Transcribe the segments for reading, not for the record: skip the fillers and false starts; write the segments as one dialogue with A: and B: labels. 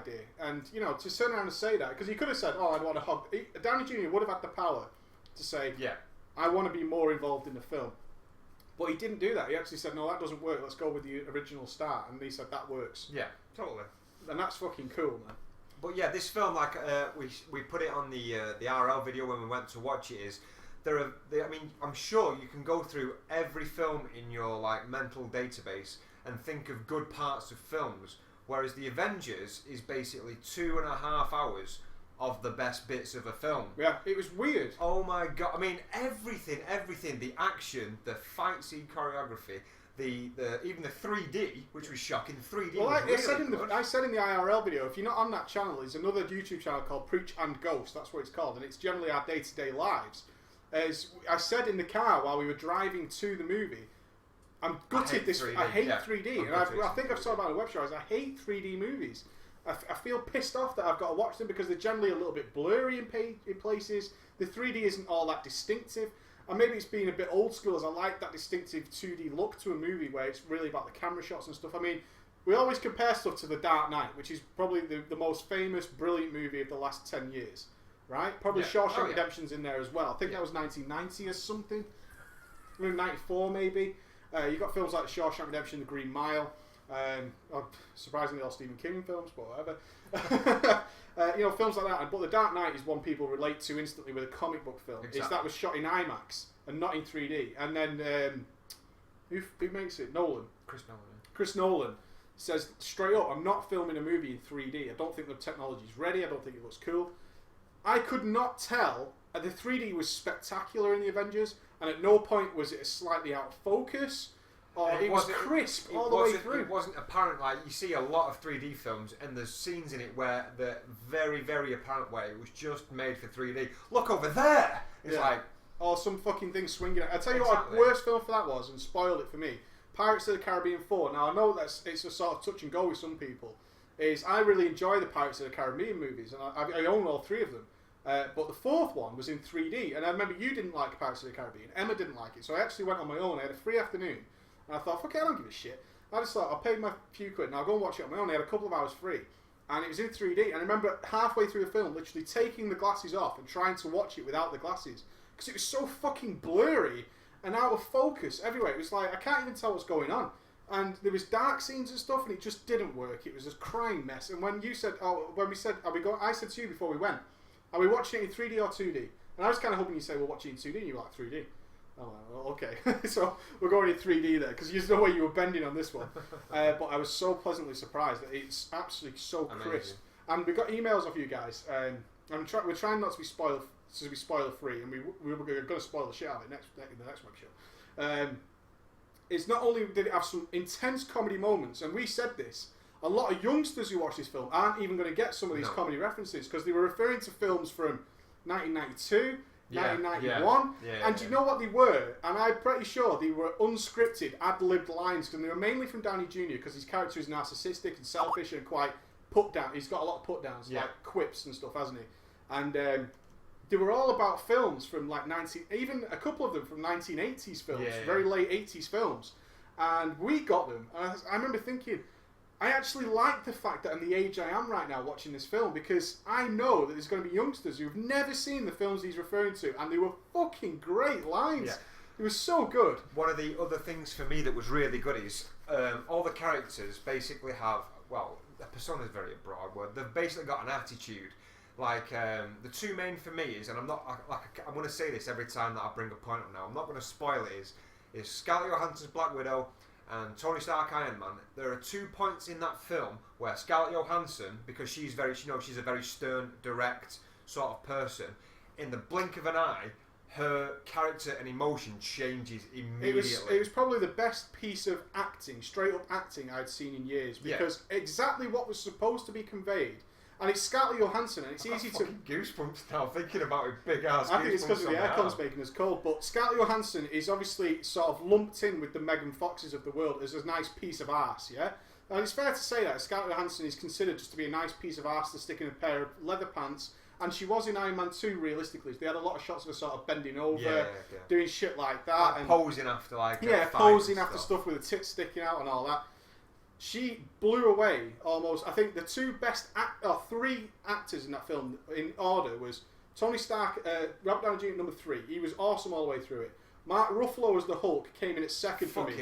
A: idea. And, you know, to turn around and say that, because he could have said, oh, I'd want to hog... Downey Jr. would have had the power to say, I want to be more involved in the film. But he didn't do that. He actually said, no, that doesn't work. Let's go with the original star. And he said, that works.
B: Yeah, totally.
A: And that's fucking cool, man.
B: But yeah, this film, like we put it on the RL video when we went to watch it. I mean, I'm sure you can go through every film in your like mental database and think of good parts of films, whereas the Avengers is basically 2.5 hours of the best bits of a film.
A: Yeah, it was weird.
B: Oh my god! I mean, everything, the action, the fight scene choreography. Even the 3D, which was shocking. 3D.
A: Well,
B: was really
A: I said in the IRL video, if you're not on that channel, there's another YouTube channel called Preach and Ghost. That's what it's called, and it's generally our day-to-day lives. As I said in the car while we were driving to the movie, I'm gutted. I hate 3D, and I think I've said about it on the website. I hate 3D movies. I feel pissed off that I've got to watch them because they're generally a little bit blurry in places. The 3D isn't all that distinctive. And maybe it's being a bit old school, as I like that distinctive 2D look to a movie where it's really about the camera shots and stuff. I mean, we always compare stuff to The Dark Knight, which is probably the most famous, brilliant movie of the last 10 years, right? Probably Shawshank Redemption's in there as well. I think that was 1990 or something. 94 maybe. You got films like Shawshank Redemption, The Green Mile. Surprisingly, all Stephen King films, but whatever. You know, films like that. But The Dark Knight is one people relate to instantly with a comic book film. Exactly. That was shot in IMAX and not in 3D. And then who makes it? Nolan. Chris Nolan says straight up, I'm not filming a movie in 3D. I don't think the technology's ready. I don't think it looks cool. I could not tell. The 3D was spectacular in the Avengers, and at no point was it slightly out of focus. It was crisp all the way through.
B: It wasn't apparent. Like, you see a lot of 3D films, and there's scenes in it where the very, very apparent way it was just made for 3D. Look over there. It's like,
A: or some fucking thing swinging. I tell you what, the worst film for that was, and spoiled it for me. Pirates of the Caribbean 4. Now I know it's a sort of touch and go with some people. I really enjoy the Pirates of the Caribbean movies, and I own all 3 of them. But the 4th one was in 3D, and I remember you didn't like Pirates of the Caribbean. Emma didn't like it, so I actually went on my own. I had a free afternoon. And I thought, fuck it, I don't give a shit. I just thought, I'll pay my few quid and I'll go and watch it on my own. I had a couple of hours free. And it was in 3D. And I remember halfway through the film, literally taking the glasses off and trying to watch it without the glasses. Because it was so fucking blurry and out of focus everywhere. It was like, I can't even tell what's going on. And there was dark scenes and stuff, and it just didn't work. It was a crying mess. And when you said, I said to you before we went, are we watching it in 3D or 2D? And I was kind of hoping you'd say, we'll watch it in 2D, and you were like, 3D. Oh, well, okay. So we're going in 3D there, because there's no way you were bending on this one. But I was so pleasantly surprised that it's absolutely so crisp. And we got emails of you guys. We're trying not to be spoiler free, and we were going to spoil the shit out of it in the next web show. It's not only did it have some intense comedy moments, and we said this, a lot of youngsters who watch this film aren't even going to get some of these comedy references, because they were referring to films from 1992. 1991, and you know what they were? And I'm pretty sure they were unscripted, ad-libbed lines, and they were mainly from Downey Jr. because his character is narcissistic and selfish and quite put down. He's got a lot of put downs, like quips and stuff, hasn't he? And they were all about films from like even a couple of them from 1980s films, very late 80s films, and we got them. And I remember thinking, I actually like the fact that I'm the age I am right now watching this film, because I know that there's going to be youngsters who've never seen the films he's referring to, and they were fucking great lines. Yeah. It was so good.
B: One of the other things for me that was really good is all the characters basically have, well, a persona is very broad word. They've basically got an attitude. Like the 2 main for me is, and I'm going to say this every time that I bring a point up now. I'm not going to spoil it. Is Scarlett Johansson's Black Widow and Tony Stark Iron Man. There are 2 points in that film where Scarlett Johansson, because she's a very stern, direct sort of person, in the blink of an eye, her character and emotion changes immediately.
A: It was probably the best piece of acting, straight up acting I'd seen in years, because exactly what was supposed to be conveyed. And it's Scarlett Johansson, and it's easy to
B: goosebumps now thinking about it. Big ass.
A: I think it's because of the aircon's making us cold. But Scarlett Johansson is obviously sort of lumped in with the Megan Foxes of the world as a nice piece of arse, yeah. And it's fair to say that Scarlett Johansson is considered just to be a nice piece of arse to stick in a pair of leather pants. And she was in Iron Man 2, realistically. They had a lot of shots of her sort of bending over, doing shit like that,
B: and posing after
A: posing after stuff with the tits sticking out and all that. she blew away almost. I think the two best three actors in that film in order was Tony Stark, Robert Downey Jr. number 3. He was awesome all the way through it. Mark Ruffalo as the Hulk came in at second for me.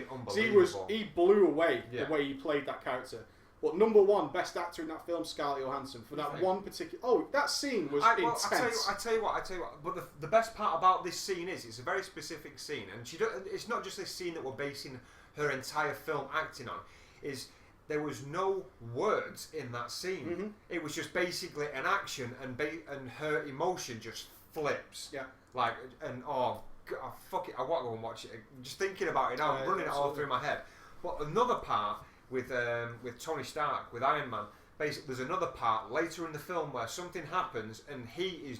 A: He blew away the way he played that character. But number 1 best actor in that film, Scarlett Johansson, for that one particular. Oh, that scene was intense.
B: I tell you what. But the best part about this scene is it's a very specific scene, and it's not just this scene that we're basing her entire film acting on. Is there was no words in that scene.
A: Mm-hmm.
B: It was just basically an action, and her emotion just flips.
A: Yeah.
B: Like, and fuck it, I want to go and watch it. Just thinking about it now, I'm running it all through my head. But another part with Tony Stark, with Iron Man, basically there's another part later in the film where something happens and he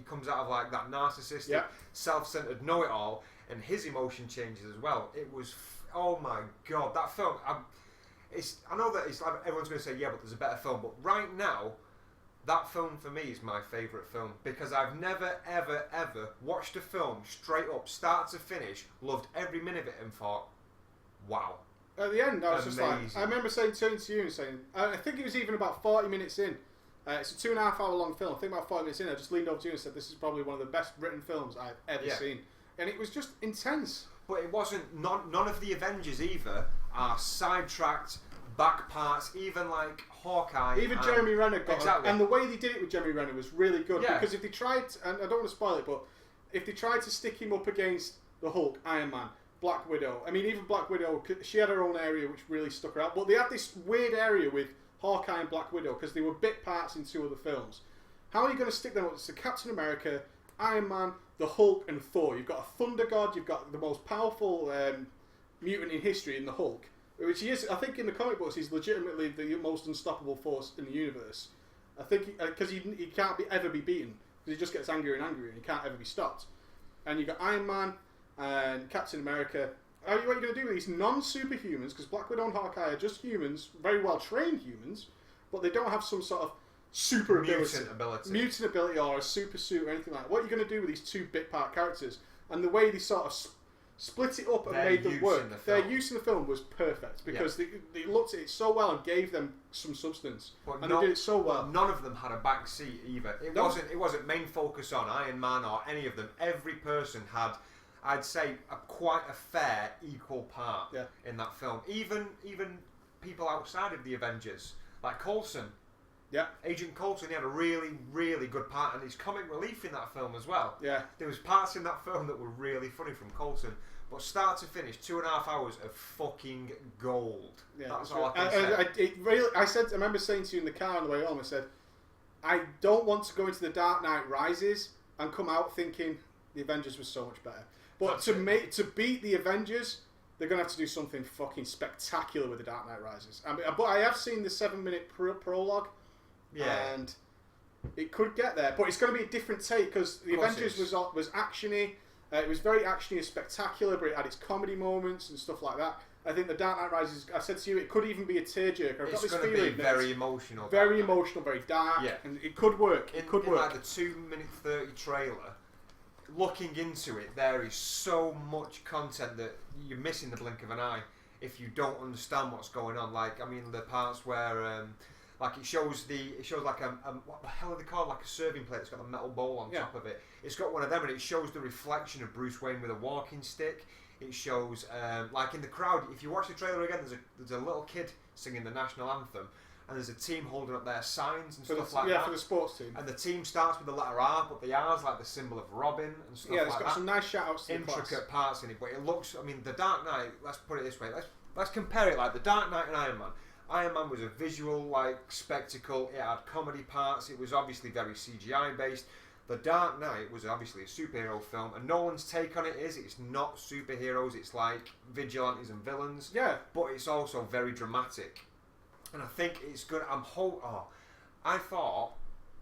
B: comes out of like that narcissistic, self-centered know-it-all, and his emotion changes as well. It was, oh my god, that film. I know that everyone's going to say, yeah, but there's a better film. But right now, that film for me is my favourite film because I've never, ever, ever watched a film straight up, start to finish, loved every minute of it, and thought, wow.
A: At the end, I was just like, I remember turning to you and saying, I think it was even about 40 minutes in. It's a 2.5 hour long film. I think about 40 minutes in, I just leaned over to you and said, this is probably one of the best written films I've ever seen. And it was just intense.
B: But it wasn't, none of the Avengers either are sidetracked back parts, even like Hawkeye.
A: Even Jeremy Renner got and the way they did it with Jeremy Renner was really good. Yeah. Because if they tried, and I don't want to spoil it, but if they tried to stick him up against the Hulk, Iron Man, Black Widow, I mean, even Black Widow, she had her own area which really stuck her out. But they had this weird area with Hawkeye and Black Widow because they were bit parts in 2 other films. How are you going to stick them up? It's Captain America, Iron Man, the Hulk, and Thor. You've got a Thunder God, you've got the most powerful mutant in history in the Hulk, which he is. I think in the comic books he's legitimately the most unstoppable force in the universe. I think because he can't ever be beaten because he just gets angrier and angrier and he can't ever be stopped. And you've got Iron Man and Captain America. What are you going to do with these non-superhumans? Because Black Widow and Hawkeye are just humans, very well trained humans, but they don't have some sort of super
B: mutant
A: ability or a super suit or anything like that. What are you going to do with these 2 bit part characters? And the way they sort of split it up and made them work. Their use in the film was perfect because they looked at it so well and gave them some substance, and they did it so well.
B: None of them had a back seat either. It wasn't main focus on Iron Man or any of them. Every person had, I'd say, quite a fair equal part in that film. Even people outside of the Avengers, like Coulson.
A: Yeah,
B: Agent Coulson, he had a really, really good part, and his comic relief in that film as well.
A: Yeah,
B: there was parts in that film that were really funny from Coulson, but start to finish, 2.5 hours of fucking gold. Yeah, that's all I can say.
A: I remember saying to you in the car on the way home, I said, I don't want to go into The Dark Knight Rises and come out thinking the Avengers was so much better. But to beat the Avengers, they're going to have to do something fucking spectacular with The Dark Knight Rises. But I have seen the 7-minute prologue. Yeah, and it could get there, but it's going to be a different take because the Avengers was actiony. It was very actiony and spectacular, but it had its comedy moments and stuff like that. I think The Dark Knight Rises, I said to you, it could even be a tearjerker. I've got this feeling
B: be very emotional,
A: very dark, and it could work. It could work.
B: Like the 2-minute 30 trailer, looking into it, there is so much content that you're missing the blink of an eye if you don't understand what's going on. Like, I mean, the parts where. Like it shows like what the hell are they called? Like a serving plate that's got a metal bowl on top of it. It's got one of them, and it shows the reflection of Bruce Wayne with a walking stick. It shows like in the crowd. If you watch the trailer again, there's a little kid singing the national anthem, and there's a team holding up their signs and stuff like that.
A: Yeah, for the sports team.
B: And the team starts with the letter R, but the R's like the symbol of Robin and stuff like that.
A: Yeah, it's got some nice shout outs to
B: intricate parts in it, but it looks. I mean, The Dark Knight. Let's put it this way. Let's compare it like The Dark Knight and Iron Man. Iron Man was a visual like spectacle. It had comedy parts. It was obviously very CGI based. The Dark Knight was obviously a superhero film, and Nolan's take on it is it's not superheroes. It's like vigilantes and villains.
A: Yeah,
B: but it's also very dramatic, and I think it's good. I thought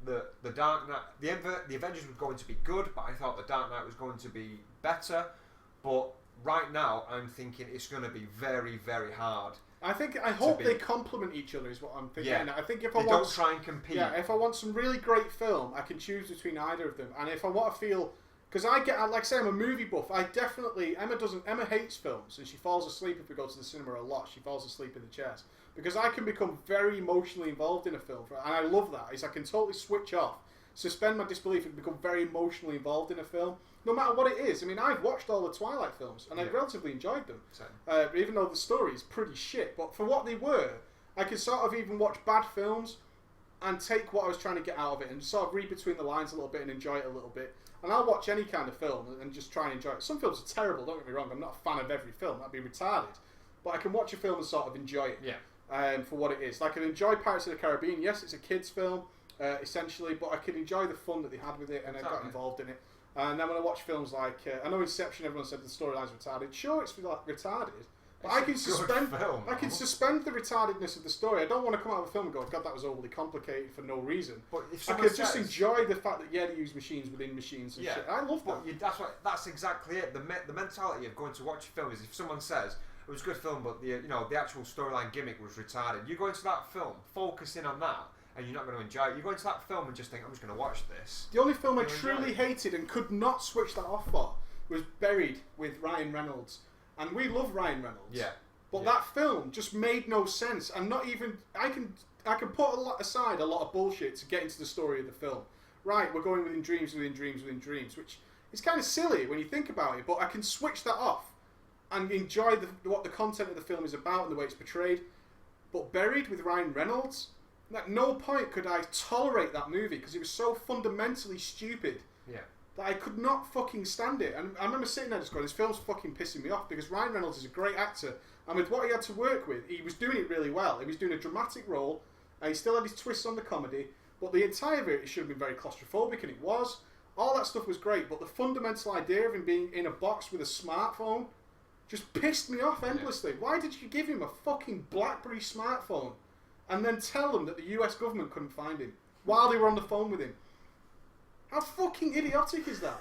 B: that the Dark Knight, the Avengers was going to be good, but I thought the Dark Knight was going to be better. But right now, I'm thinking it's going to be very, very hard.
A: I hope they complement each other is what I'm thinking.
B: Yeah.
A: I think if
B: they don't try and compete.
A: Yeah, if I want some really great film, I can choose between either of them. And if I want to feel, because like I say, I'm a movie buff. Emma hates films and she falls asleep if we go to the cinema a lot. She falls asleep in the chairs. because I can become very emotionally involved in a film, and I love that. Is I can totally switch off, suspend my disbelief, and become very emotionally involved in a film, no matter what it is. I mean, I've watched all the Twilight films, and I've relatively enjoyed them, even though the story is pretty shit. But for what they were, I could sort of even watch bad films and take what I was trying to get out of it and sort of read between the lines a little bit and enjoy it a little bit. And I'll watch any kind of film and just try and enjoy it. Some films are terrible, don't get me wrong. I'm not a fan of every film. That'd be retarded. But I can watch a film and sort of enjoy it for what it is. Like, I can enjoy Pirates of the Caribbean. Yes, it's a kid's film, essentially, but I can enjoy the fun that they had with it and I got involved in it. And then when I watch films like... I know Inception, everyone said the storyline's retarded. Sure, it's retarded. But I can suspend the retardedness of the story. I don't want to come out of a film and go, God, that was overly complicated for no reason. But if I could just enjoy the fact that they use machines within machines and shit. I love that.
B: That's exactly it. The mentality of going to watch a film is if someone says it was a good film, but the actual storyline gimmick was retarded. You go into that film focusing on that, and you're not going to enjoy it. You go into that film and just think, I'm just going to watch this.
A: The only film I truly hated and could not switch that off for was Buried with Ryan Reynolds. And we love Ryan Reynolds.
B: Yeah.
A: But that film just made no sense. And not even... I can put aside a lot of bullshit to get into the story of the film. Right, we're going within dreams, which is kind of silly when you think about it, but I can switch that off and enjoy what the content of the film is about and the way it's portrayed. But Buried with Ryan Reynolds, at no point could I tolerate that movie because it was so fundamentally stupid.
B: Yeah.
A: That I could not fucking stand it. And I remember sitting there just going, this film's fucking pissing me off because Ryan Reynolds is a great actor, and with what he had to work with, he was doing it really well. He was doing a dramatic role, and he still had his twists on the comedy, but the entire of it should have been very claustrophobic, and it was. All that stuff was great, but the fundamental idea of him being in a box with a smartphone just pissed me off endlessly. Why did you give him a fucking BlackBerry smartphone and then tell them that the US government couldn't find him while they were on the phone with him? How fucking idiotic is that?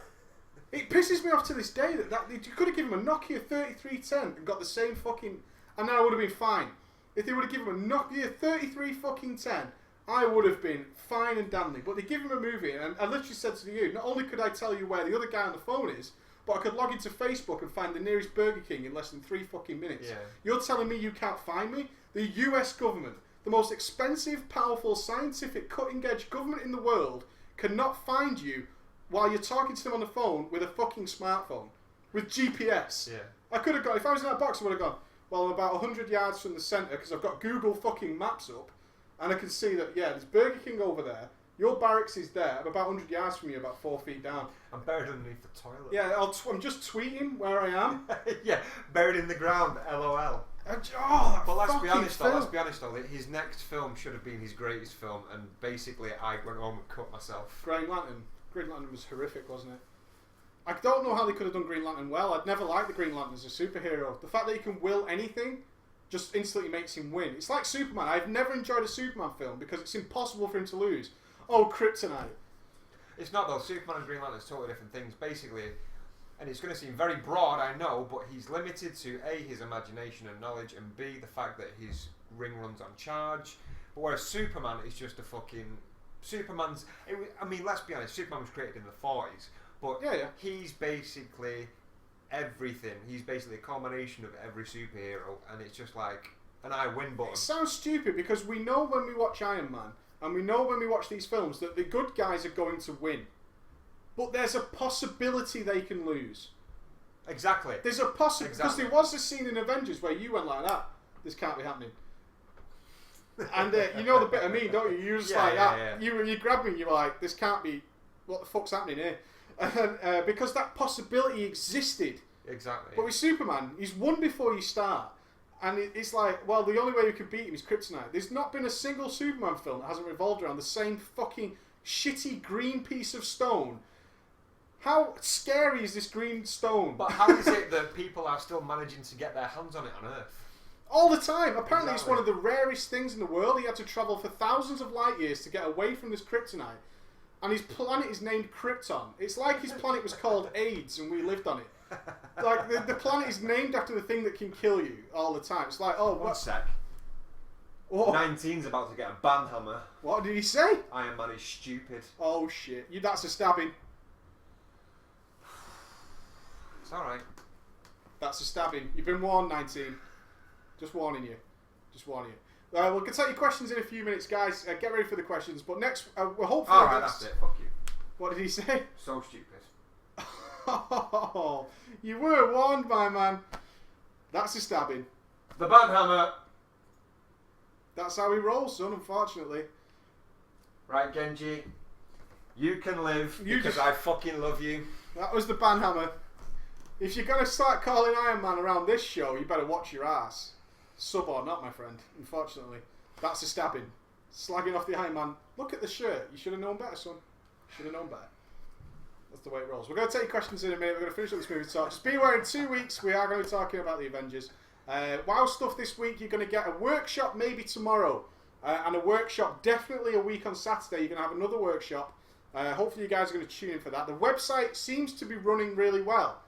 A: It pisses me off to this day that you could have given him a Nokia 3310 and got the same fucking... And then I would have been fine. If they would have given him a Nokia 33 fucking 10, I would have been fine and dandy. But they give him a movie, and I literally said to you, not only could I tell you where the other guy on the phone is, but I could log into Facebook and find the nearest Burger King in less than 3 fucking minutes.
B: Yeah.
A: You're telling me you can't find me? The US government, the most expensive, powerful, scientific, cutting-edge government in the world, cannot find you while you're talking to them on the phone with a fucking smartphone with GPS.
B: Yeah.
A: I could have gone, if I was in that box, I would have gone, well, I'm about 100 yards from the centre because I've got Google fucking Maps up and I can see that, yeah, there's Burger King over there, your barracks is there, I'm about 100 yards from you, about 4 feet down.
B: I'm buried underneath the toilet.
A: Yeah, I'm just tweeting where I am.
B: Yeah, buried in the ground, LOL.
A: But
B: let's be honest though, his next film should have been his greatest film, and basically I went home and cut myself.
A: Green Lantern was horrific, wasn't it? I don't know how they could have done Green Lantern well. I'd never liked the Green Lantern as a superhero. The fact that he can will anything just instantly makes him win. It's like Superman. I've never enjoyed a Superman film because it's impossible for him to lose. Oh, kryptonite.
B: It's not though. Superman and Green Lantern are totally different things. Basically, and it's going to seem very broad, I know, but he's limited to A, his imagination and knowledge, and B, the fact that his ring runs on charge. But whereas Superman is just a fucking... I mean, let's be honest, Superman was created in the 40s, but he's basically everything. He's basically a combination of every superhero, and it's just like an I win button.
A: It sounds stupid because we know when we watch Iron Man, and we know when we watch these films that the good guys are going to win. But there's a possibility they can lose.
B: Exactly.
A: There's a possibility. Because there was a scene in Avengers where you went like that. This can't be happening. And you know the bit I mean, don't you? You just that. Yeah. You grabbed me and you were like, this can't be... What the fuck's happening here? And, because that possibility existed.
B: Exactly.
A: But with Superman, he's won before you start. And it's like, well, the only way you can beat him is kryptonite. There's not been a single Superman film that hasn't revolved around the same fucking shitty green piece of stone. How scary is this green stone?
B: But how is it that people are still managing to get their hands on it on Earth?
A: All the time. Apparently it's one of the rarest things in the world. He had to travel for thousands of light years to get away from this kryptonite. And his planet is named Krypton. It's like his planet was called AIDS and we lived on it. Like, the planet is named after the thing that can kill you all the time. It's like, oh,
B: one sec.
A: What?
B: 19's about to get a band hammer.
A: What did he say?
B: Iron Man is stupid.
A: Oh, shit. That's a stabbing.
B: It's alright.
A: That's a stabbing. You've been warned, 19. Just warning you. Just warning you. We'll take your questions in a few minutes, guys. Get ready for the questions. But next, we're hopefully.
B: Alright, that's it. Fuck you.
A: What did he say?
B: So stupid.
A: Oh, you were warned, my man. That's a stabbing.
B: The banhammer.
A: That's how he rolls, son, unfortunately.
B: Right, Genji. You can live because
A: just-
B: I fucking love you.
A: That was the banhammer. If you're going to start calling Iron Man around this show, you better watch your ass. Sub or not, my friend, unfortunately. That's a stabbing. Slagging off the Iron Man. Look at the shirt. You should have known better, son. Should have known better. That's the way it rolls. We're going to take questions in a minute. We're going to finish up this movie talk. Just be aware, in 2 weeks, we are going to be talking about the Avengers. WoW stuff this week, you're going to get a workshop maybe tomorrow. And a workshop definitely a week on Saturday. You're going to have another workshop. Hopefully you guys are going to tune in for that. The website seems to be running really well.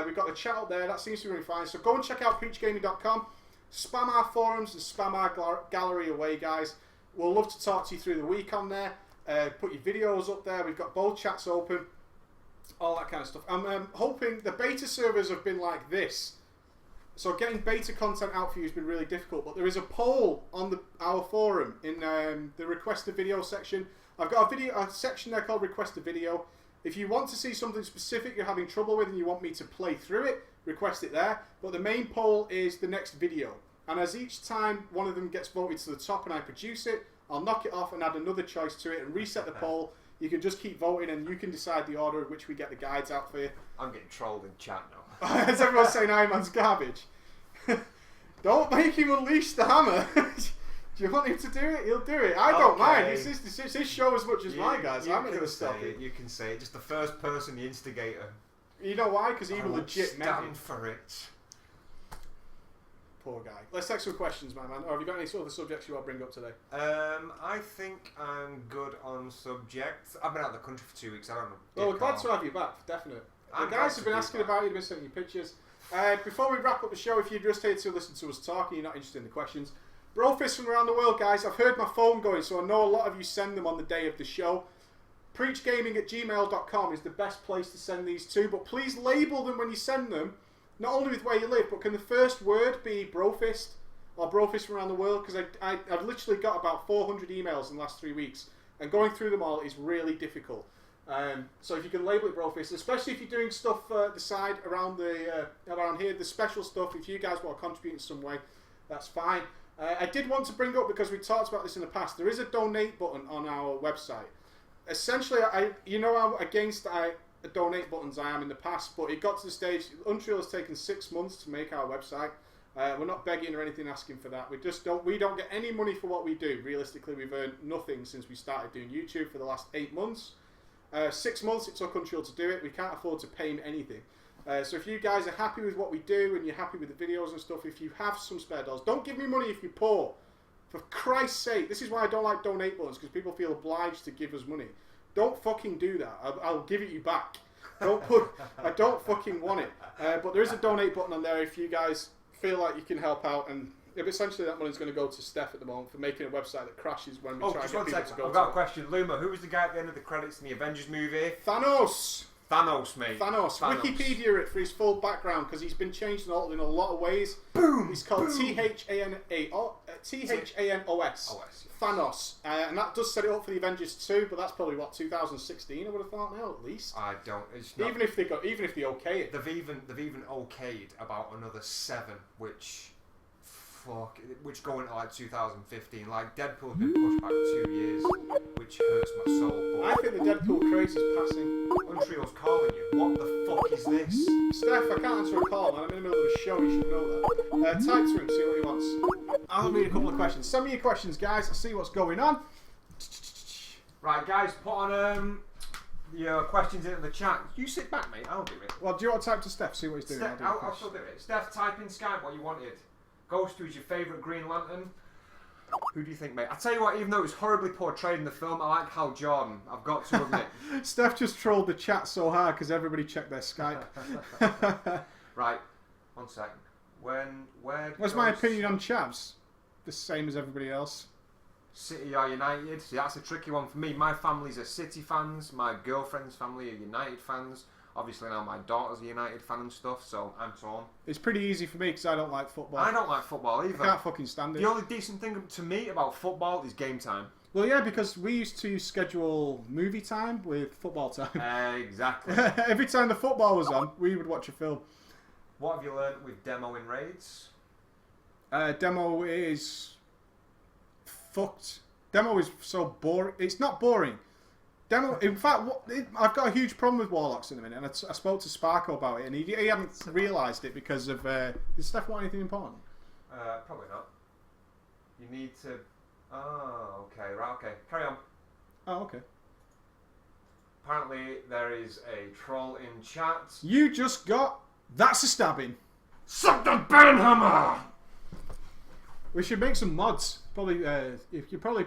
A: We've got the chat up there. That seems to be running fine. So go and check out preachgaming.com. Spam our forums and spam our gallery away, guys. We'll love to talk to you through the week on there. Put your videos up there. We've got both chats open. All that kind of stuff. I'm hoping the beta servers have been like this. So getting beta content out for you has been really difficult. But there is a poll on our forum in the request a video section. I've got a section there called request a video. If you want to see something specific you're having trouble with and you want me to play through it, request it there. But the main poll is the next video. And as each time one of them gets voted to the top and I produce it, I'll knock it off and add another choice to it and reset the poll. You can just keep voting and you can decide the order in which we get the guides out for you.
B: I'm getting trolled in chat now.
A: As everyone's saying Iron Man's garbage. Don't make him unleash the hammer. Do you want him to do it? He'll do it. I don't mind. It's his show as much as mine, guys. I'm not going to stop it.
B: You can say it. Just the first person, the instigator.
A: You know why? Because he will legit meant
B: stand for it.
A: Poor guy. Let's take some questions, my man. Or have you got any sort of subjects you want to bring up today?
B: I think I'm good on subjects. I've been out of the country for 2 weeks. I don't know.
A: Well, we're glad to have you back, definite. The
B: I'm
A: guys
B: glad
A: have been
B: to be
A: asking
B: back.
A: about you, been sending you pictures. Before we wrap up the show, if you're just here to listen to us talk and you're not interested in the questions, Brofist from around the world, guys. I've heard my phone going, so I know a lot of you send them on the day of the show. Preachgaming@gmail.com is the best place to send these to, but please label them when you send them, not only with where you live, but can the first word be Brofist or Brofist from around the world? Because I've literally got about 400 emails in the last 3 weeks, and going through them all is really difficult. So if you can label it Brofist, especially if you're doing stuff the side around here, the special stuff, if you guys want to contribute in some way, that's fine. I did want to bring up, because we talked about this in the past, there is a donate button on our website. Essentially, you know how against the donate buttons I am in the past, but it got to the stage, Unreal has taken 6 months to make our website. We're not begging or anything asking for that. We don't get any money for what we do. Realistically, we've earned nothing since we started doing YouTube for the last 8 months. 6 months it took Unreal to do it. We can't afford to pay him anything. So if you guys are happy with what we do and you're happy with the videos and stuff, if you have some spare dollars, don't give me money if you're poor. For Christ's sake, this is why I don't like donate buttons, because people feel obliged to give us money. Don't fucking do that. I'll give it you back. I don't fucking want it. But there is a donate button on there if you guys feel like you can help out, and if essentially that money's going to go to Steph at the moment for making a website that crashes when we try to get people to go
B: I've got a question. Luma, who was the guy at the end of the credits in the Avengers movie?
A: Thanos,
B: mate.
A: Thanos. Wikipedia it for his full background, because he's been changed and altered in a lot of ways.
B: Boom.
A: He's called
B: boom.
A: Thanos. Thanos. And that does set it up for the Avengers 2, but that's probably, 2016, I would have thought now, at least.
B: I don't... It's not,
A: even if they okay it.
B: They've even okayed about another 7, which go into like 2015. Like, Deadpool's been pushed back 2 years, which hurts my soul. But
A: I think the Deadpool craze is passing.
B: Unreal's calling you. What the fuck is this?
A: Steph, I can't answer a call, man. I'm in the middle of a show, you should know that. Type to him, see what he wants. I'll read a couple of questions. Send me your questions, guys. I'll see what's going on.
B: Right, guys, put on your questions into the chat. You sit back, mate. I'll do it.
A: Well, do you want to type to Steph, see what he's doing?
B: Steph, I'll still do it. Steph, type in Skype what you wanted. Ghost, who's your favourite Green Lantern? Who do you think, mate? I tell you what, even though it was horribly portrayed in the film, I like Hal Jordan. I've got to admit.
A: Steph just trolled the chat so hard because everybody checked their Skype.
B: Right, 1 second.
A: What's my opinion on Chavs? The same as everybody else.
B: City or United? See, that's a tricky one for me. My family's are City fans. My girlfriend's family are United fans. Obviously now my daughter's a United fan and stuff, so I'm torn.
A: It's pretty easy for me because I don't like football.
B: I don't like football either.
A: I can't fucking stand it.
B: The only decent thing to me about football is game time.
A: Well, yeah, because we used to schedule movie time with football time.
B: Exactly.
A: Every time the football was on, we would watch a film.
B: What have you learned with demo in raids?
A: Demo is fucked. Demo is so boring. It's not boring. Demo, in fact, I've got a huge problem with Warlocks in a minute, and I spoke to Sparko about it, and he hadn't realised it because of... Does Steph want anything important?
B: Probably not. You need to... Oh, okay, right, okay. Carry on.
A: Oh, okay.
B: Apparently there is a troll in chat.
A: You just got... That's a stabbing.
B: Suck the Burnhammer!
A: We should make some mods. Probably, if you probably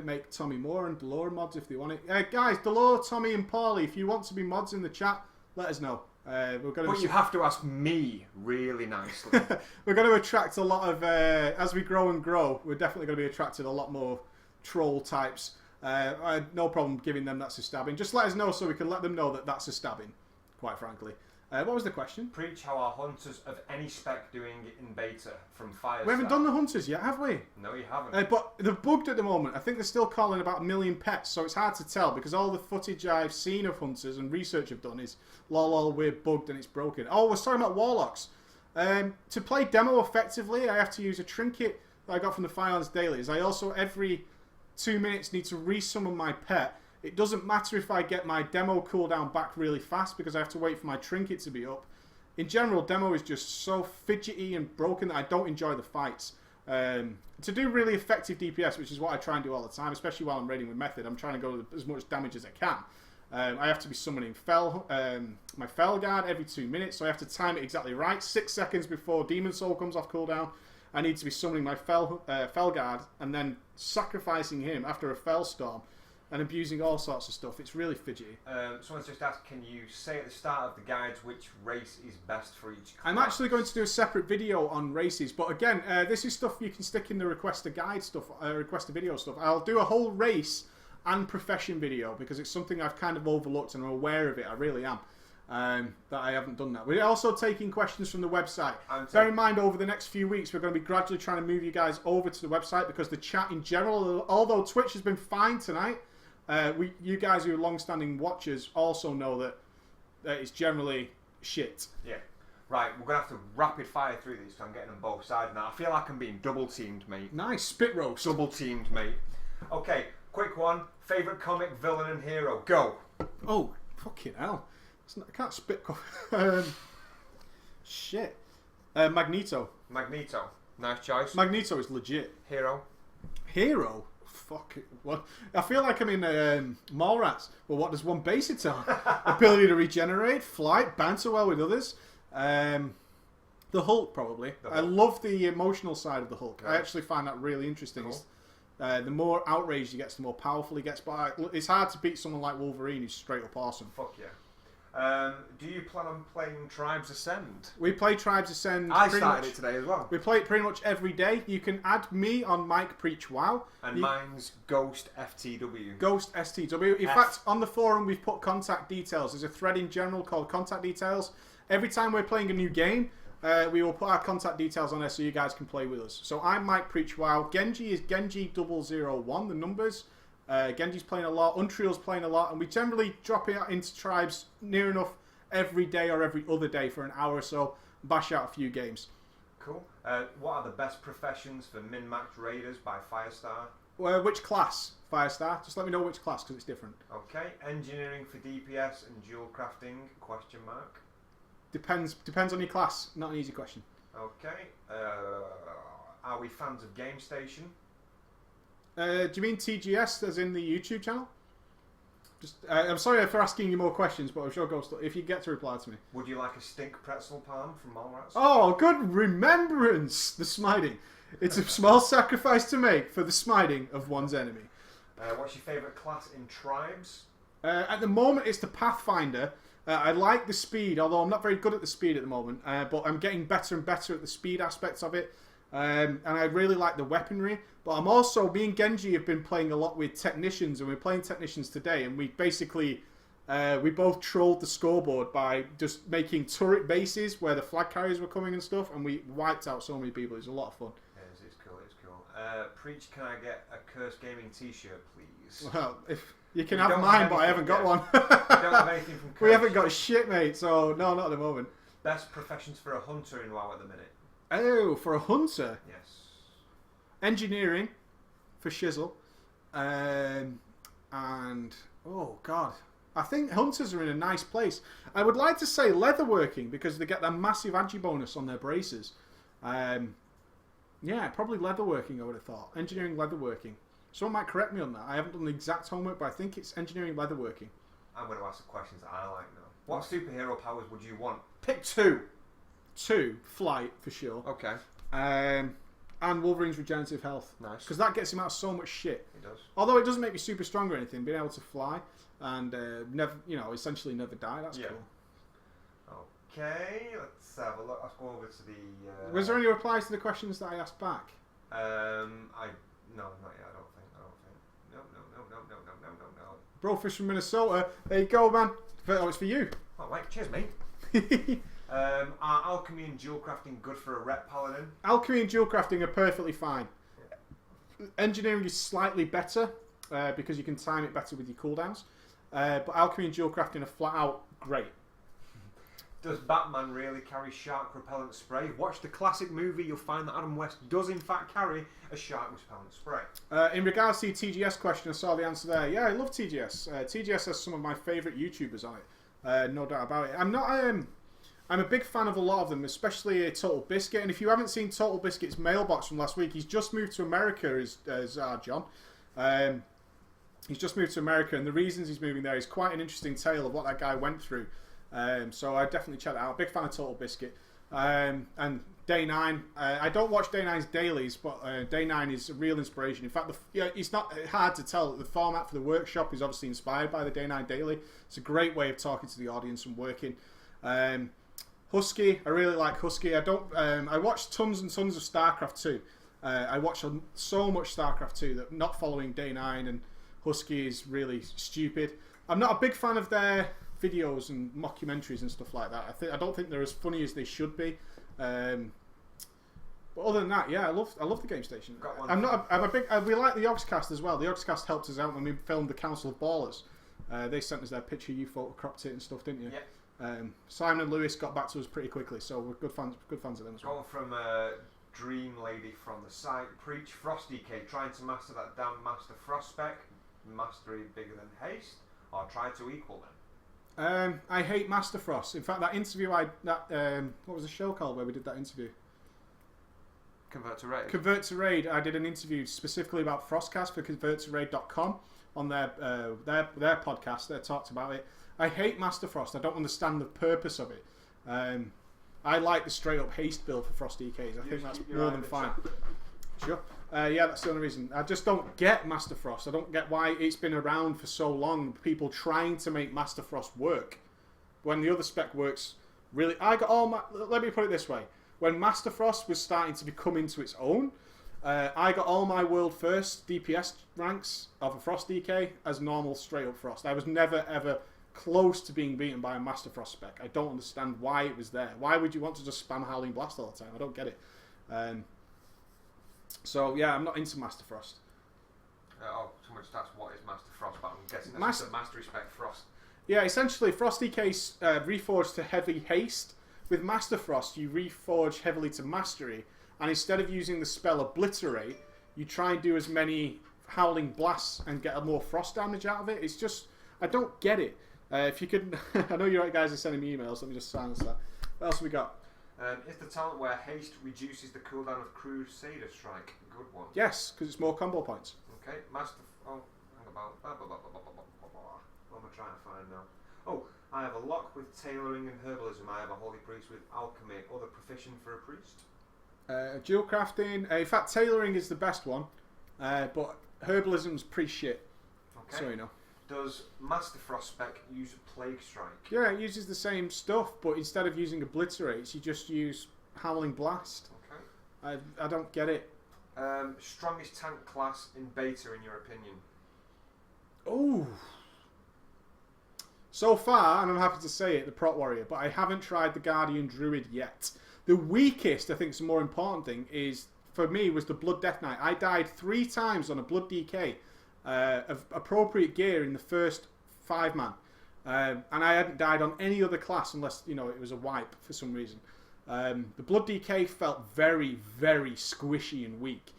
A: make Tommy Moore and Delore mods if they want it. Guys, Delore, Tommy, and Paulie, if you want to be mods in the chat, let us know.
B: But you have to ask me really nicely.
A: We're going to attract a lot of, as we grow and grow, we're definitely going to be attracting a lot more troll types. I had no problem giving them that's a stabbing. Just let us know so we can let them know that that's a stabbing, quite frankly. What was the question?
B: Preach how our hunters of any spec doing in beta from Firestar.
A: We haven't done the hunters yet, have we?
B: No, you haven't.
A: But they're bugged at the moment. I think they're still calling about 1 million pets, so it's hard to tell because all the footage I've seen of hunters and research I've done is lol, we're bugged and it's broken. Oh, we're talking about Warlocks. To play demo effectively, I have to use a trinket that I got from the Firelands Dailies. I also, every 2 minutes, need to resummon my pet. It doesn't matter if I get my demo cooldown back really fast because I have to wait for my trinket to be up. In general, demo is just so fidgety and broken that I don't enjoy the fights. To do really effective DPS, which is what I try and do all the time, especially while I'm raiding with Method, I'm trying to go as much damage as I can. I have to be summoning my Fel Guard every 2 minutes, so I have to time it exactly right. 6 seconds before Demon Soul comes off cooldown, I need to be summoning my Fel Guard and then sacrificing him after a Fel Storm. And abusing all sorts of stuff. It's really fidgety.
B: Someone's just asked, can you say at the start of the guides which race is best for each class?
A: I'm actually going to do a separate video on races. But again, this is stuff you can stick in the request a guide stuff, request a video stuff. I'll do a whole race and profession video because it's something I've kind of overlooked and I'm aware of it. I really am. That I haven't done that. We're also taking questions from the website. Bear in mind, over the next few weeks, we're going to be gradually trying to move you guys over to the website because the chat in general, although Twitch has been fine tonight, you guys who are long-standing watchers also know that it's generally shit.
B: Yeah. Right, we're going to have to rapid fire through these because I'm getting on both sides now. I feel like I'm being double-teamed, mate.
A: Nice, spit roast.
B: Double-teamed, mate. Okay, quick one. Favourite comic, villain and hero. Go.
A: Oh, fucking hell. I can't spit... shit. Magneto.
B: Magneto. Nice choice.
A: Magneto is legit.
B: Hero.
A: Hero? Fuck it. What? I feel like I'm in Mallrats. Well, what does one base it on? Ability to regenerate, flight, banter well with others. The Hulk, probably. The Hulk. I love the emotional side of the Hulk. Yeah. I actually find that really interesting. Cool. The more outraged he gets, the more powerful he gets. But it's hard to beat someone like Wolverine who's straight up awesome.
B: Fuck yeah. Do you plan on playing Tribes Ascend?
A: We play Tribes Ascend.
B: I started it today as well.
A: We play it pretty much every day. You can add me on Mike Preach Wow.
B: And mine's Ghost FTW.
A: Ghost STW. In fact, on the forum we've put contact details. There's a thread in general called contact details. Every time we're playing a new game, we will put our contact details on there so you guys can play with us. So I'm Mike Preach Wow. Genji is Genji001, the numbers. Genji's playing a lot, Untriel's playing a lot, and we generally drop it out into tribes near enough every day or every other day for an hour or so, bash out a few games.
B: Cool. What are the best professions for min-max raiders by Firestar?
A: Which class? Firestar? Just let me know which class, because it's different.
B: Okay. Engineering for DPS and dual crafting, question mark.
A: Depends on your class. Not an easy question.
B: Okay. Are we fans of Game Station?
A: Do you mean TGS as in the YouTube channel? Just, I'm sorry for asking you more questions, but I'm sure Ghost, if you get to reply to me.
B: Would you like a stink pretzel palm from Mallrats?
A: Oh, good remembrance! The smiting. It's a small sacrifice to make for the smiting of one's enemy.
B: What's your favourite class in Tribes?
A: At the moment, it's the Pathfinder. I like the speed, although I'm not very good at the speed at the moment. But I'm getting better and better at the speed aspects of it. And I really like the weaponry. But I'm also, me and Genji have been playing a lot with technicians, and we're playing technicians today, and we basically We both trolled the scoreboard by just making turret bases where the flag carriers were coming and stuff, and we wiped out so many people. It was a lot of fun.
B: Yeah, it's cool. It's cool. Preach, can I get a Curse Gaming T-shirt, please?
A: Well, if you can have mine, but I haven't got one.
B: We don't have anything from Curse.
A: We haven't got shit, mate. So no, not at the moment.
B: Best professions for a hunter in WoW at the minute.
A: Oh, for a hunter.
B: Yes.
A: Engineering, for shizzle, and oh god, I think hunters are in a nice place. I would like to say leatherworking because they get that massive agi bonus on their braces. Yeah, probably leatherworking. I would have thought engineering, leatherworking. Someone might correct me on that. I haven't done the exact homework, but I think it's engineering, leatherworking.
B: I'm going to ask the questions that I like now. What superhero powers would you want?
A: Pick two. Flight for sure.
B: Okay.
A: And Wolverine's regenerative health.
B: Nice.
A: Because that gets him out of so much shit.
B: It does.
A: Although it doesn't make me super strong or anything, being able to fly and never, essentially never die. That's cool.
B: Okay, let's have a look. Let's go over to the.
A: Was there any replies to the questions that I asked back?
B: No, not yet. I don't think. No.
A: Brofish from Minnesota. There you go, man. Oh, it's for you.
B: Oh, right. Cheers, mate. Are alchemy and dual crafting good for a rep paladin?
A: Alchemy and dual crafting are perfectly fine. Engineering is slightly better because you can time it better with your cooldowns. But alchemy and dual crafting are flat out great.
B: Does Batman really carry shark repellent spray? Watch the classic movie, you'll find that Adam West does in fact carry a shark repellent spray. In regards to your TGS question, I saw the answer there. Yeah, I love TGS. TGS has some of my favourite YouTubers on it. No doubt about it. I'm a big fan of a lot of them, especially Total Biscuit. And if you haven't seen Total Biscuit's mailbox from last week, he's just moved to America, as John. He's just moved to America, and the reasons he's moving there is quite an interesting tale of what that guy went through. So I definitely check that out. Big fan of Total Biscuit. And Day 9. I don't watch Day 9's dailies, but Day 9 is a real inspiration. In fact, it's not hard to tell that the format for the workshop is obviously inspired by the Day 9 daily. It's a great way of talking to the audience and working. Husky, I really like Husky. I watched tons and tons of StarCraft 2. I watched so much StarCraft 2 that not following Day 9 and Husky is really stupid. I'm not a big fan of their videos and mockumentaries and stuff like that. I don't think they're as funny as they should be. But other than that, yeah, I love the Game Station. We like the Yogscast as well. The Yogscast helped us out when we filmed the Council of Ballers. They sent us their picture, you photocropped it and stuff, didn't you? Yeah.
A: Simon and Lewis got back to us pretty quickly, so we're good fans of them as well.
B: Going from Dream Lady from the site, Preach, Frost DK, trying to master that damn Master Frost spec, mastery bigger than haste, or try to equal them?
A: I hate Master Frost. In fact, that interview what was the show called where we did that interview?
B: Convert to Raid.
A: Convert to Raid. I did an interview specifically about Frostcast for ConvertToRaid.com on their podcast. They talked about it. I hate Master Frost. I don't understand the purpose of it. I like the straight up haste build for Frost DKs. I think that's more than fine. Sure. Yeah, that's the only reason. I just don't get Master Frost. I don't get why it's been around for so long. People trying to make Master Frost work when the other spec works really. Let me put it this way: when Master Frost was starting to become into its own, I got all my world first DPS ranks of a Frost DK as normal straight up Frost. I was never ever close to being beaten by a Master Frost spec. I don't understand why it was there. Why would you want to just spam Howling Blast all the time? I don't get it. So yeah, I'm not into Master Frost.
B: Someone just asked what is Master Frost, but I'm guessing that's the Mastery spec Frost.
A: Yeah, essentially Frost DK's reforged to heavy haste. With Master Frost, you reforge heavily to Mastery, and instead of using the spell Obliterate, you try and do as many Howling Blasts and get a more frost damage out of it. It's just, I don't get it. If you could, I know you guys are sending me emails. Let me just silence that. What else have we got?
B: Is the talent where haste reduces the cooldown of Crusader Strike? Good one.
A: Yes, because it's more combo points.
B: Okay, Master. Oh, hang about. What am I trying to find now? Oh, I have a lock with tailoring and herbalism. I have a holy priest with alchemy. Other proficient for a priest.
A: Dual crafting. In fact, tailoring is the best one, but herbalism's pretty shit.
B: Okay.
A: So you know.
B: Does Master Frost spec use Plague Strike?
A: Yeah, it uses the same stuff, but instead of using Obliterates, you just use Howling Blast.
B: Okay.
A: I don't get it.
B: Strongest tank class in beta, in your opinion?
A: Oh. So far, and I'm happy to say it, the Prot Warrior, but I haven't tried the Guardian Druid yet. The weakest, I think, is the more important thing, is, for me, was the Blood Death Knight. I died 3 times on a Blood DK of appropriate gear in the first 5-man. And I hadn't died on any other class unless, you know, it was a wipe for some reason. The Blood DK felt very, very squishy and weak.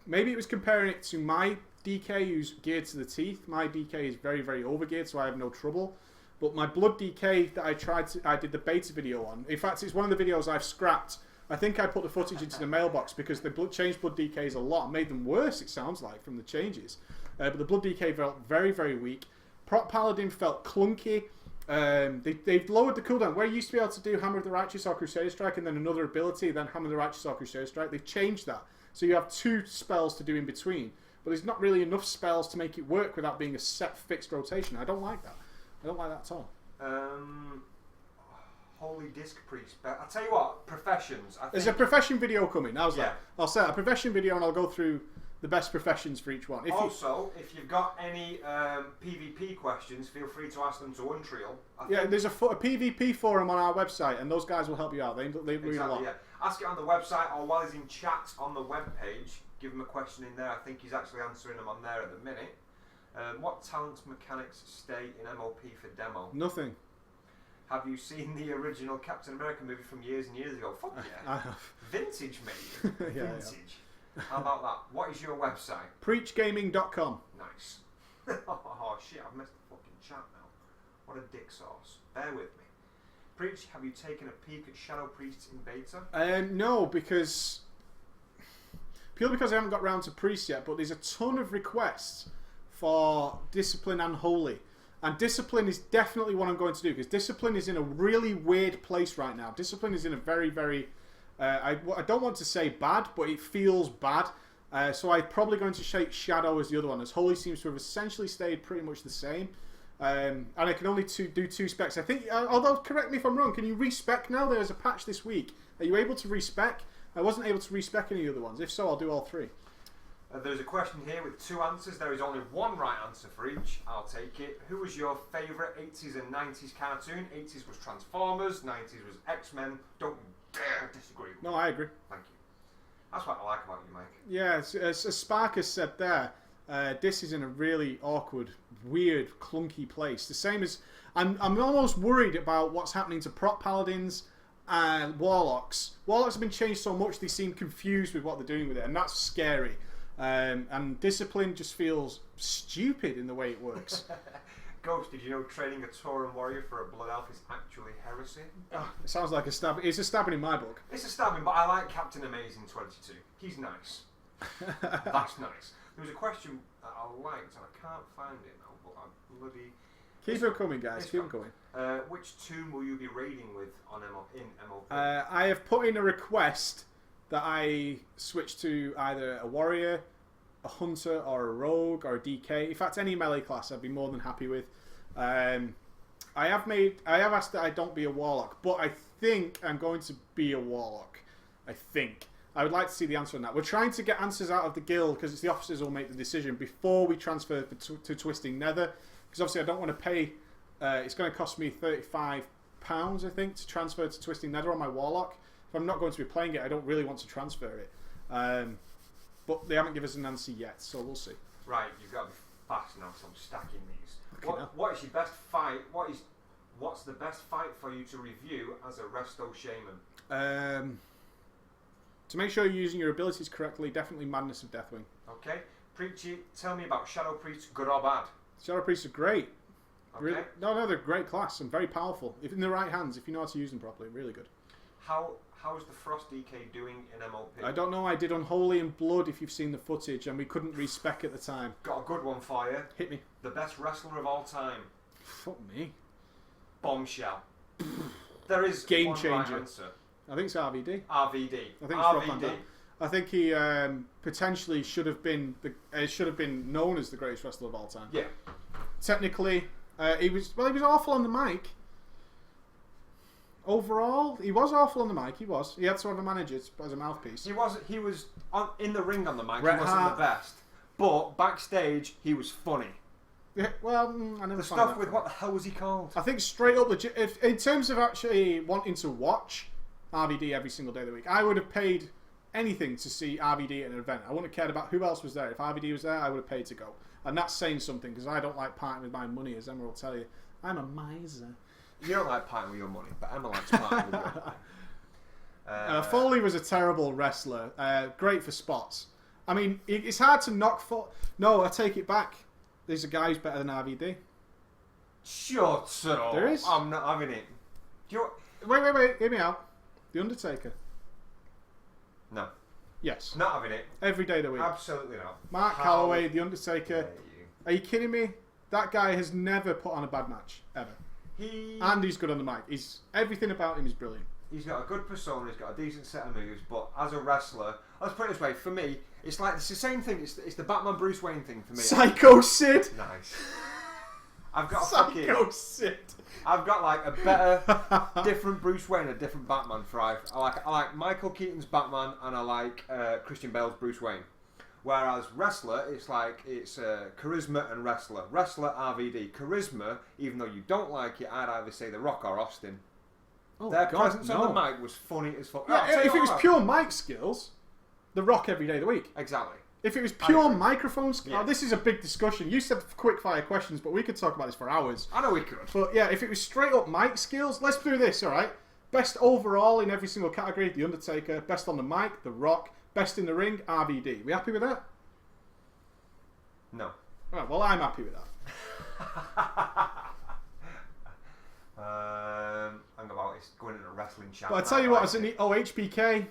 A: Maybe it was comparing it to my DK, who's geared to the teeth. My DK is very, very overgeared, so I have no trouble. But my Blood DK that I did the beta video on. In fact, it's one of the videos I've scrapped. I think I put the footage into the mailbox because they changed Blood DKs a lot, made them worse, it sounds like, from the changes. But the Blood DK felt very, very weak. Prot Paladin felt clunky. They've lowered the cooldown. Where you used to be able to do Hammer of the Righteous or Crusader Strike and then another ability, then Hammer of the Righteous or Crusader Strike, they've changed that. So you have 2 spells to do in between. But there's not really enough spells to make it work without being a set, fixed rotation. I don't like that. I don't like that at all.
B: Holy Disc Priest. I'll tell you what, professions.
A: There's a profession video coming. How's that?
B: Yeah.
A: I'll set a profession video and I'll go through the best professions for each one.
B: If you've got any PvP questions, feel free to ask them to Untrial.
A: There's a PvP forum on our website and those guys will help you out. They read a lot.
B: Yeah. Ask it on the website or while he's in chat on the webpage. Give him a question in there. I think he's actually answering them on there at the minute. What talent mechanics stay in MOP for demo?
A: Nothing.
B: Have you seen the original Captain America movie from years and years ago? Fuck yeah.
A: I have.
B: Vintage, mate. Vintage. How about that? What is your website?
A: Preachgaming.com.
B: Nice. Oh shit, I've missed the fucking chat now. What a dick sauce. Bear with me. Preach, have you taken a peek at Shadow Priests in beta?
A: No, purely because I haven't got round to Priest yet, but there's a ton of requests for Discipline and Holy. And Discipline is definitely what I'm going to do, because Discipline is in a really weird place right now. Discipline is in a very, very... I don't want to say bad, but it feels bad. So I'm probably going to shape Shadow as the other one, as Holy seems to have essentially stayed pretty much the same. And I can only do 2 specs. I think, although correct me if I'm wrong, can you respec now? There's a patch this week. Are you able to respec? I wasn't able to respec any other ones. If so, I'll do all 3.
B: There's a question here with 2 answers. There is only one right answer for each. I'll take it. Who was your favourite 80s and 90s cartoon? 80s was Transformers, 90s was X-Men. Don't dare disagree with me.
A: No, I agree.
B: Thank you. That's what I like about you, Mike.
A: Yeah, as Sparkus said there, this is in a really awkward, weird, clunky place. The same as... I'm almost worried about what's happening to Prot Paladins and Warlocks. Warlocks have been changed so much they seem confused with what they're doing with it, and that's scary. And Discipline just feels stupid in the way it works.
B: Ghost, did you know training a Tauren warrior for a Blood Elf is actually heresy?
A: Oh, it sounds like a stab. It's a stabbing in my book.
B: It's a stabbing, but I like Captain Amazing 22. He's nice. That's nice. There was a question that I liked, and I can't find it now, but I bloody...
A: Keep them coming, guys. Keep them coming.
B: Which tomb will you be raiding with in MOP?
A: I have put in a request that I switch to either a warrior, a hunter, or a rogue, or a DK. In fact, any melee class I'd be more than happy with. I have asked that I don't be a warlock, but I think I'm going to be a warlock. I think. I would like to see the answer on that. We're trying to get answers out of the guild because it's the officers who will make the decision before we transfer to Twisting Nether. Because obviously I don't want to pay... it's going to cost me £35, I think, to transfer to Twisting Nether on my warlock. If I'm not going to be playing it, I don't really want to transfer it. But they haven't given us an answer yet, so we'll see.
B: Right, you've got to be fast now, so I'm stacking these. What is your best fight? What's the best fight for you to review as a Resto Shaman?
A: To make sure you're using your abilities correctly, definitely Madness of Deathwing.
B: Okay. Preachy, tell me about Shadow Priests, good or bad?
A: Shadow Priests are great.
B: Okay.
A: Really, no, they're a great class and very powerful. If in the right hands, if you know how to use them properly, really good.
B: How's the Frost DK doing in MOP?
A: I don't know. I did Unholy and Blood, if you've seen the footage, and we couldn't respec at the time.
B: Got a good one for you.
A: Hit me.
B: The best wrestler of all time.
A: Fuck me.
B: Bombshell. There is
A: Game
B: one
A: changer.
B: right answer.
A: I think it's RVD.
B: RVD.
A: I think it's Rob Van Dam. I think he potentially should have been known as the greatest wrestler of all time.
B: Yeah.
A: Technically, he was awful on the mic. Overall, he was awful on the mic. He was. He had to have a manager as a mouthpiece.
B: He was in the ring on the mic.
A: Bret
B: he wasn't
A: Hart.
B: the best, but backstage he was funny.
A: Yeah, well, I never
B: The
A: find
B: stuff
A: that
B: with
A: funny.
B: what the hell was he called?
A: I think straight up legit. If in terms of actually wanting to watch RVD every single day of the week, I would have paid anything to see RVD at an event. I wouldn't have cared about who else was there. If RVD was there, I would have paid to go. And that's saying something because I don't like parting with my money, as Emma will tell you. I'm a miser.
B: You don't like parting with your money, but Emma likes parting with your money.
A: Foley was a terrible wrestler. Great for spots. I mean, it's hard to knock Foley. No, I take it back. There's a guy who's better than RVD.
B: Shut up.
A: There is?
B: I'm not having it. Do you...
A: Wait. Hear me out. The Undertaker.
B: No.
A: Yes.
B: Not having it.
A: Every day of the week.
B: Absolutely not.
A: Mark
B: How
A: Calloway, The Undertaker.
B: dare you?
A: Are you kidding me? That guy has never put on a bad match. Ever. And he's good on the mic. Everything about him is brilliant.
B: He's got a good persona, he's got a decent set of moves, but as a wrestler, let's put it this way, for me, it's the same thing, it's the Batman Bruce Wayne thing for me.
A: Psycho Sid.
B: Nice. I've got
A: Psycho Sid.
B: I've got like a better, different Bruce Wayne, a different Batman for I like Michael Keaton's Batman and I like Christian Bale's Bruce Wayne. Whereas wrestler, it's charisma and wrestler. Wrestler, RVD. Charisma, even though you don't like it, I'd either say The Rock or Austin.
A: Oh,
B: Their
A: God,
B: presence
A: no.
B: on the mic was funny as fuck.
A: Yeah, if it was pure mic skills, The Rock every day of the week.
B: Exactly.
A: If it was pure microphone skills,
B: Yeah.
A: this is a big discussion. You said quick fire questions, but we could talk about this for hours.
B: I know we could.
A: But yeah, if it was straight up mic skills, let's do this, alright? Best overall in every single category, The Undertaker. Best on the mic, The Rock. Best in the ring, RVD. We happy with that?
B: No.
A: Alright, well, I'm happy with that.
B: I'm about it's going in a wrestling chat.
A: But I tell you what, HBK.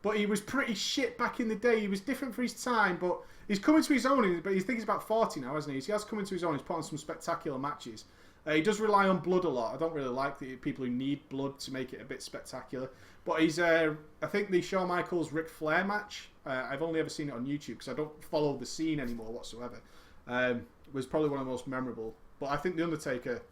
A: But he was pretty shit back in the day. He was different for his time, but he's coming to his own. But he thinks he's about 40 now, hasn't he? He has come into his own. He's put on some spectacular matches. He does rely on blood a lot. I don't really like the people who need blood to make it a bit spectacular. But he's, I think the Shawn Michaels Ric Flair match, I've only ever seen it on YouTube because I don't follow the scene anymore whatsoever. Was probably one of the most memorable. But I think The Undertaker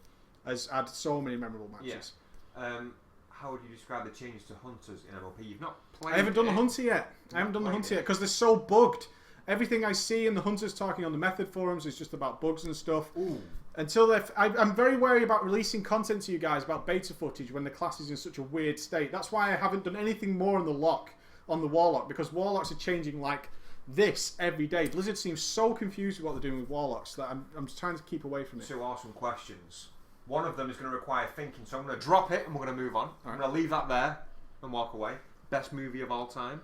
A: has had so many memorable matches.
B: Yeah. How would you describe the changes to Hunters in MLP? You've not played.
A: I haven't done the Hunter yet. Because they're so bugged. Everything I see in the Hunters talking on the Method forums is just about bugs and stuff.
B: Ooh.
A: Until I'm very wary about releasing content to you guys about beta footage when the class is in such a weird state. That's why I haven't done anything more on the Warlock, because Warlocks are changing like this every day. Blizzard seems so confused with what they're doing with Warlocks that I'm trying to keep away from it.
B: Two awesome questions. One of them is going to require thinking, so I'm going to drop it and we're going to move on. I'm going to leave that there and walk away. Best movie of all time?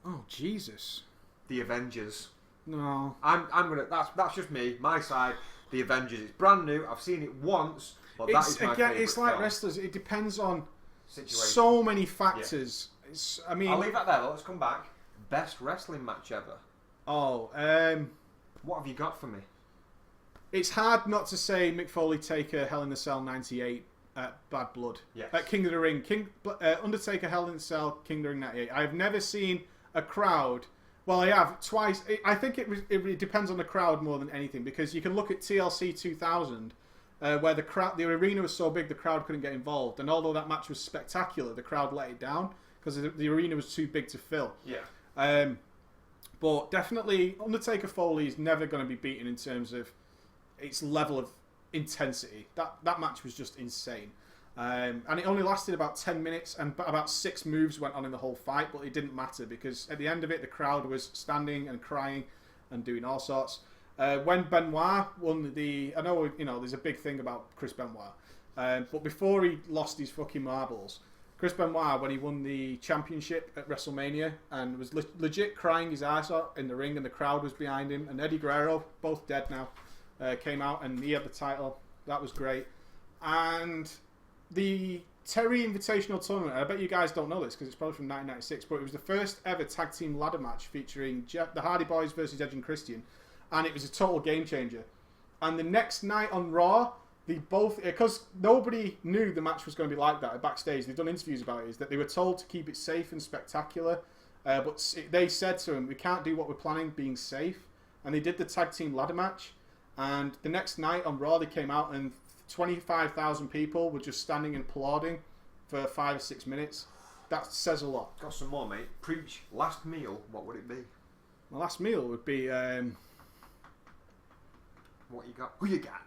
A: Oh, Jesus.
B: The Avengers.
A: No.
B: I'm gonna. That's just me. My side. The Avengers. It's brand new. I've seen it once, but that is my favourite
A: it's like
B: film.
A: wrestlers. It depends on
B: Situation.
A: so many factors. Yeah.
B: I'll leave that there. Let's come back. Best wrestling match ever.
A: Oh,
B: what have you got for me?
A: It's hard not to say Mick Foley Taker Hell in a Cell 98 Bad Blood.
B: Yes.
A: King of the Ring. Undertaker Hell in a Cell King of the Ring 98. I've never seen a crowd. Well, I have twice. I think it depends on the crowd more than anything, because you can look at TLC 2000 where the arena was so big the crowd couldn't get involved, and although that match was spectacular, the crowd let it down because the arena was too big to fill.
B: Yeah.
A: But definitely Undertaker Foley is never going to be beaten in terms of its level of intensity. That match was just insane. And it only lasted about 10 minutes, and about 6 moves went on in the whole fight, but it didn't matter because at the end of it, the crowd was standing and crying and doing all sorts. When Benoit won I know, there's a big thing about Chris Benoit, but before he lost his fucking marbles, Chris Benoit, when he won the championship at WrestleMania and was legit crying his ass out in the ring, and the crowd was behind him, and Eddie Guerrero, both dead now, came out and he had the title. That was great. And the Terry Invitational Tournament, I bet you guys don't know this because it's probably from 1996, but it was the first ever tag team ladder match featuring the Hardy Boys versus Edge and Christian, and it was a total game changer. And the next night on Raw, because nobody knew the match was going to be like that backstage, they've done interviews about it, is that they were told to keep it safe and spectacular, but they said to him, we can't do what we're planning being safe, and they did the tag team ladder match, and the next night on Raw they came out and 25,000 people were just standing and applauding for 5 or 6 minutes. That says a lot.
B: Got some more, mate. Preach. Last meal, what would it be?
A: My last meal would be
B: What you got? Who you got?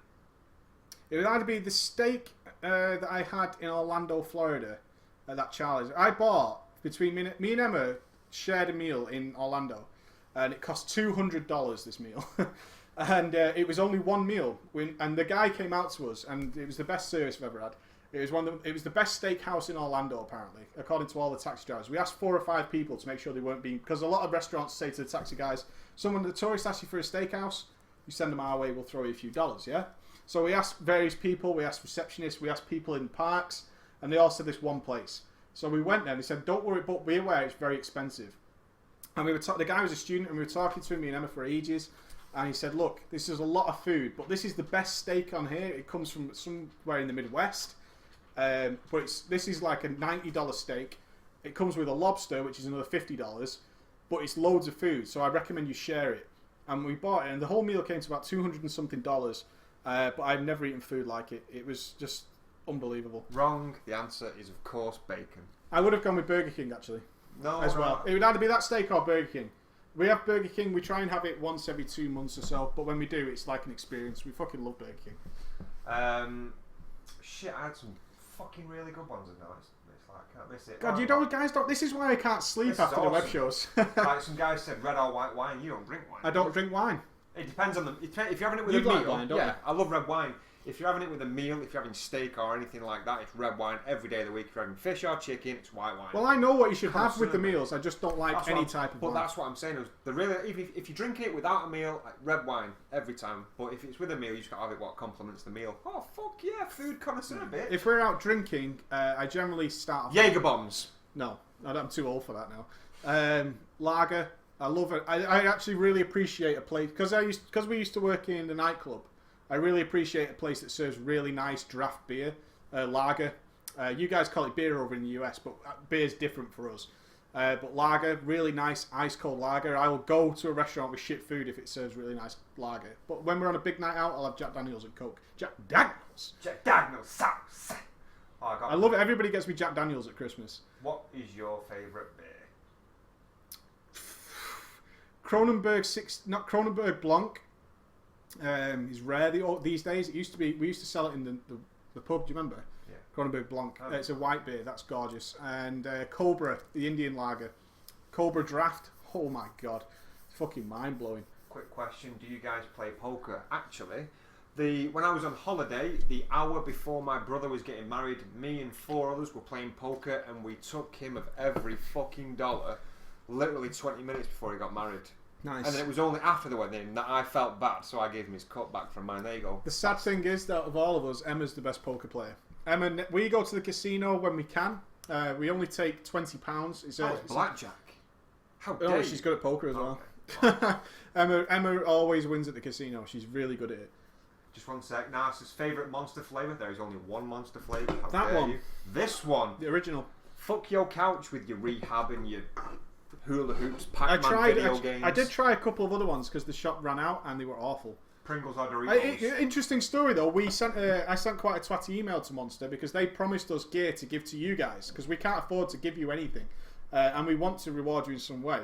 A: It would either be the steak that I had in Orlando, Florida, at that challenge. I bought, between me and Emma, shared a meal in Orlando, and it cost $200 this meal. And it was only one meal. And the guy came out to us, and it was the best service I've ever had. It was the best steakhouse in Orlando, apparently, according to all the taxi drivers. We asked 4 or 5 people to make sure they weren't being... Because a lot of restaurants say to the taxi guys, the tourist asks you for a steakhouse, you send them our way, we'll throw you a few dollars, yeah? So we asked various people, we asked receptionists, we asked people in parks, and they all said this one place. So we went there, and they said, don't worry, but be aware, it's very expensive. And the guy was a student, and we were talking to him, me and Emma, for ages. And he said, look, this is a lot of food, but this is the best steak on here. It comes from somewhere in the Midwest. But this is like a $90 steak. It comes with a lobster, which is another $50. But it's loads of food, so I recommend you share it. And we bought it, and the whole meal came to about $200 and something. But I've never eaten food like it. It was just unbelievable.
B: Wrong. The answer is, of course, bacon.
A: I would have gone with Burger King, actually.
B: No,
A: as well. It would either be that steak or Burger King. We have Burger King. We try and have it once every 2 months or so. But when we do, it's like an experience. We fucking love Burger King.
B: Shit, I had some fucking really good ones in there. It's like, I can't miss it.
A: God, you don't, guys don't. This is why I can't sleep after the web shows.
B: Like some guy said, red or white wine. You don't drink wine.
A: I don't drink wine.
B: It depends on if you're having it with
A: You
B: a meal.
A: like wine, don't you?
B: I love red wine. If you're having it with a meal, if you're having steak or anything like that, it's red wine every day of the week. If you're having fish or chicken, it's white wine.
A: Well, I know what you should have with the meals. I just don't like any type of wine.
B: But that's what I'm saying. If you drink it without a meal, like red wine every time. But if it's with a meal, you just got to have it what complements the meal. Oh fuck yeah, food connoisseur bit.
A: If we're out drinking, I generally start off
B: Jaeger bombs.
A: No, I'm too old for that now. Lager, I love it. I actually really appreciate a place because we used to work in the nightclub. I really appreciate a place that serves really nice draft beer, lager. You guys call it beer over in the US, but beer's different for us. But lager, really nice ice cold lager. I will go to a restaurant with shit food if it serves really nice lager. But when we're on a big night out, I'll have Jack Daniels and Coke. Jack Daniels sauce. Oh, I love it. Everybody gets me Jack Daniels at Christmas.
B: What is your favourite beer?
A: Kronenberg Blanc. Is rare these days. It used to be. We used to sell it in the pub. Do you remember?
B: Yeah.
A: Kronenberg Blanc. It's a white beer. That's gorgeous. And Cobra, the Indian lager. Cobra Draft. Oh my god, it's fucking mind blowing.
B: Quick question: do you guys play poker? Actually, when I was on holiday, the hour before my brother was getting married, me and 4 others were playing poker, and we took him of every fucking dollar. Literally 20 minutes before he got married.
A: Nice.
B: And then it was only after the wedding that I felt bad, so I gave him his cut back from mine. There you go.
A: The sad thing is that of all of us, Emma's the best poker player. Emma, we go to the casino when we can. We only take £20. It's
B: blackjack. How dare
A: Oh,
B: you?
A: she's good at poker as well.
B: Okay.
A: Emma always wins at the casino. She's really good at it.
B: Just one sec. Narcis's favourite monster flavour. There is only one monster flavour. How
A: That
B: dare
A: one.
B: You? This one.
A: The original.
B: Fuck your couch with your rehab and your hula hoops, Pac-Man video games.
A: I did try a couple of other ones because the shop ran out and they were awful.
B: Pringles or Doritos.
A: Interesting story though. I sent quite a twatty email to Monster because they promised us gear to give to you guys because we can't afford to give you anything, and we want to reward you in some way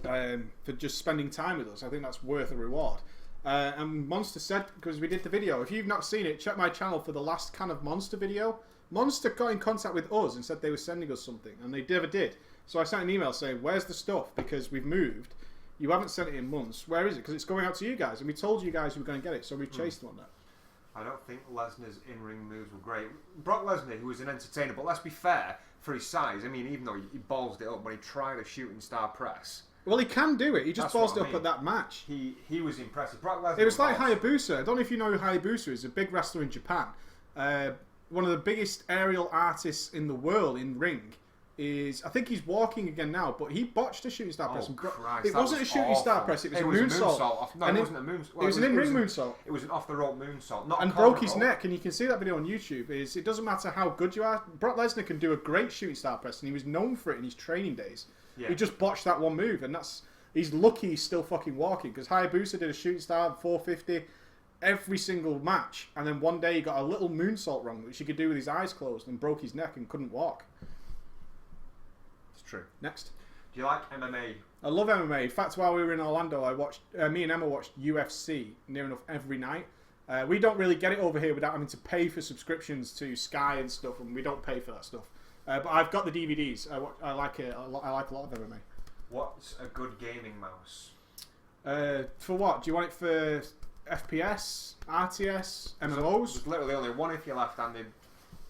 A: for just spending time with us. I think that's worth a reward. And Monster said, because we did the video, if you've not seen it, check my channel for the last Can of Monster video. Monster got in contact with us and said they were sending us something, and they never did. So I sent an email saying, where's the stuff? Because we've moved. You haven't sent it in months. Where is it? Because it's going out to you guys. And we told you guys we were going to get it. So we chased them on that.
B: I don't think Lesnar's in-ring moves were great. Brock Lesnar, who was an entertainer, but let's be fair, for his size, I mean, even though he ballsed it up when he tried a shooting star press.
A: Well, he can do it. He just ballsed it up at that match.
B: He was impressive. Brock Lesnar.
A: It was like Hayabusa. I don't know if you know who Hayabusa is. A big wrestler in Japan. One of the biggest aerial artists in the world in ring. I think he's walking again now, but he botched a shooting star press.
B: Christ,
A: it wasn't a shooting star press, it was a moonsault.
B: No, it wasn't a moonsault.
A: It was an in-ring moonsault.
B: It was an off-the-rope moonsault.
A: And broke his neck, and you can see that video on YouTube. It doesn't matter how good you are. Brock Lesnar can do a great shooting star press, and he was known for it in his training days. Yeah. He just botched that one move, and he's lucky he's still fucking walking, because Hayabusa did a shooting star 450 every single match, and then one day he got a little moonsault wrong, which he could do with his eyes closed, and broke his neck and couldn't walk.
B: True.
A: Next.
B: Do you like MMA
A: I love MMA. In fact, while we were in Orlando, me and Emma watched UFC near enough every night. We don't really get it over here without having to pay for subscriptions to Sky and stuff, and we don't pay for that stuff. But I've got the DVDs. I like it. I like a lot of MMA.
B: What's a good gaming mouse?
A: For what? Do you want it for FPS, RTS, MMOs?
B: There's literally only one if you're left-handed.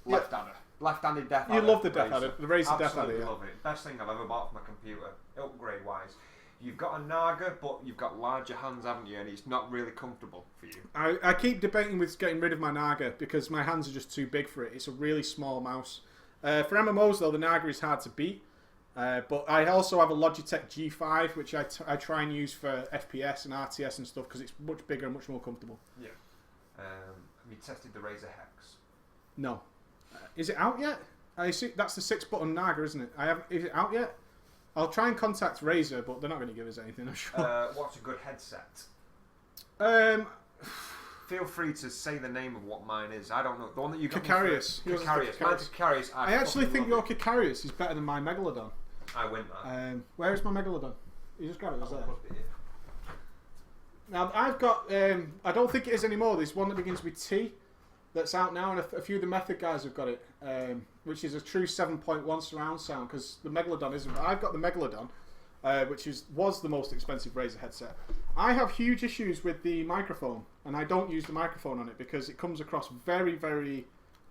B: Left-hander. Left-handed Death Adder.
A: You love the Death Adder. The Razer Death Adder.
B: Absolutely love it. Best thing I've ever bought for my computer, upgrade-wise. You've got a Naga, but you've got larger hands, haven't you? And it's not really comfortable for you.
A: I keep debating with getting rid of my Naga because my hands are just too big for it. It's a really small mouse. For MMOs, though, the Naga is hard to beat. But I also have a Logitech G5, which I try and use for FPS and RTS and stuff because it's much bigger and much more comfortable.
B: Yeah. Have you tested the Razer Hex?
A: No. Is it out yet? I see that's the 6-button Naga, isn't it? Is it out yet? I'll try and contact Razer, but they're not going to give us anything, I'm sure.
B: What's a good headset? Feel free to say the name of what mine is. I don't know. The one that you got.
A: Kikarius.
B: Mine's Kikarius.
A: I actually think your Kikarius is better than my Megalodon.
B: I win that.
A: Where is my Megalodon? You just got it, was there? Now, I've got... I don't think it is anymore. There's one that begins with T that's out now, and a few of the Method guys have got it, which is a true 7.1 surround sound, because the Megalodon isn't. But I've got the Megalodon, which was the most expensive Razer headset. I have huge issues with the microphone, and I don't use the microphone on it because it comes across very, very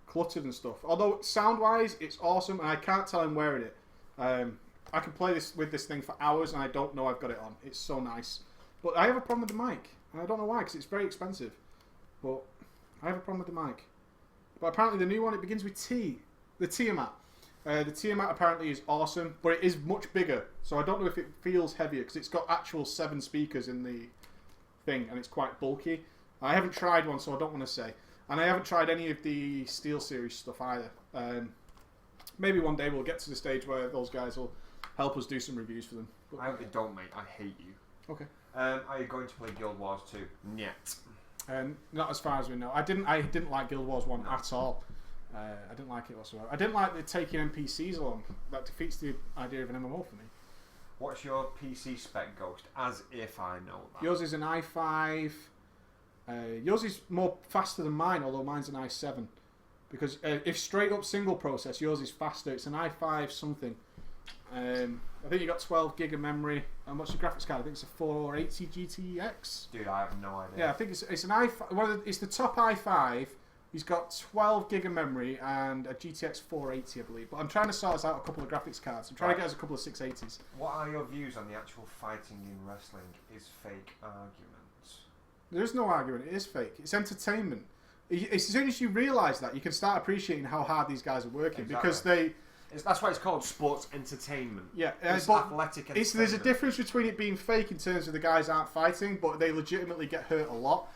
A: cluttered and stuff. Although sound-wise, it's awesome, and I can't tell I'm wearing it. I can play with this thing for hours, and I don't know I've got it on. It's so nice. But I have a problem with the mic, and I don't know why, because it's very expensive. But I have a problem with the mic. But apparently the new one, it begins with T. The Tiamat. The Tiamat apparently is awesome, but it is much bigger. So I don't know if it feels heavier, because it's got actual 7 speakers in the thing, and it's quite bulky. I haven't tried one, so I don't want to say. And I haven't tried any of the SteelSeries stuff either. Maybe one day we'll get to the stage where those guys will help us do some reviews for them. But,
B: I hope they don't, mate. I hate you.
A: Okay.
B: Are you going to play Guild Wars 2? Niet.
A: Not as far as we know. I didn't like Guild Wars 1 at all. I didn't like it whatsoever. I didn't like the taking NPCs along. That defeats the idea of an MMO for me.
B: What's your PC spec, Ghost? As if I know that.
A: Yours is an i5. Yours is more faster than mine, although mine's an i7. Because if straight up single process, yours is faster. It's an i5 something. I think you got 12 gig of memory. And what's your graphics card? I think it's a 480 GTX.
B: Dude, I have no idea.
A: Yeah, I think it's an i5. It's the top i5. He's got 12 gig of memory and a GTX 480, I believe. But I'm trying to sort us out a couple of graphics cards. I'm trying to get us a couple of 680s.
B: What are your views on the actual fighting in wrestling is fake arguments?
A: There is no argument. It is fake. It's entertainment. As soon as you realise that, you can start appreciating how hard these guys are working. Exactly. Because
B: that's why it's called sports entertainment.
A: Yeah,
B: it's athletic entertainment.
A: There's a difference between it being fake in terms of the guys aren't fighting, but they legitimately get hurt a lot.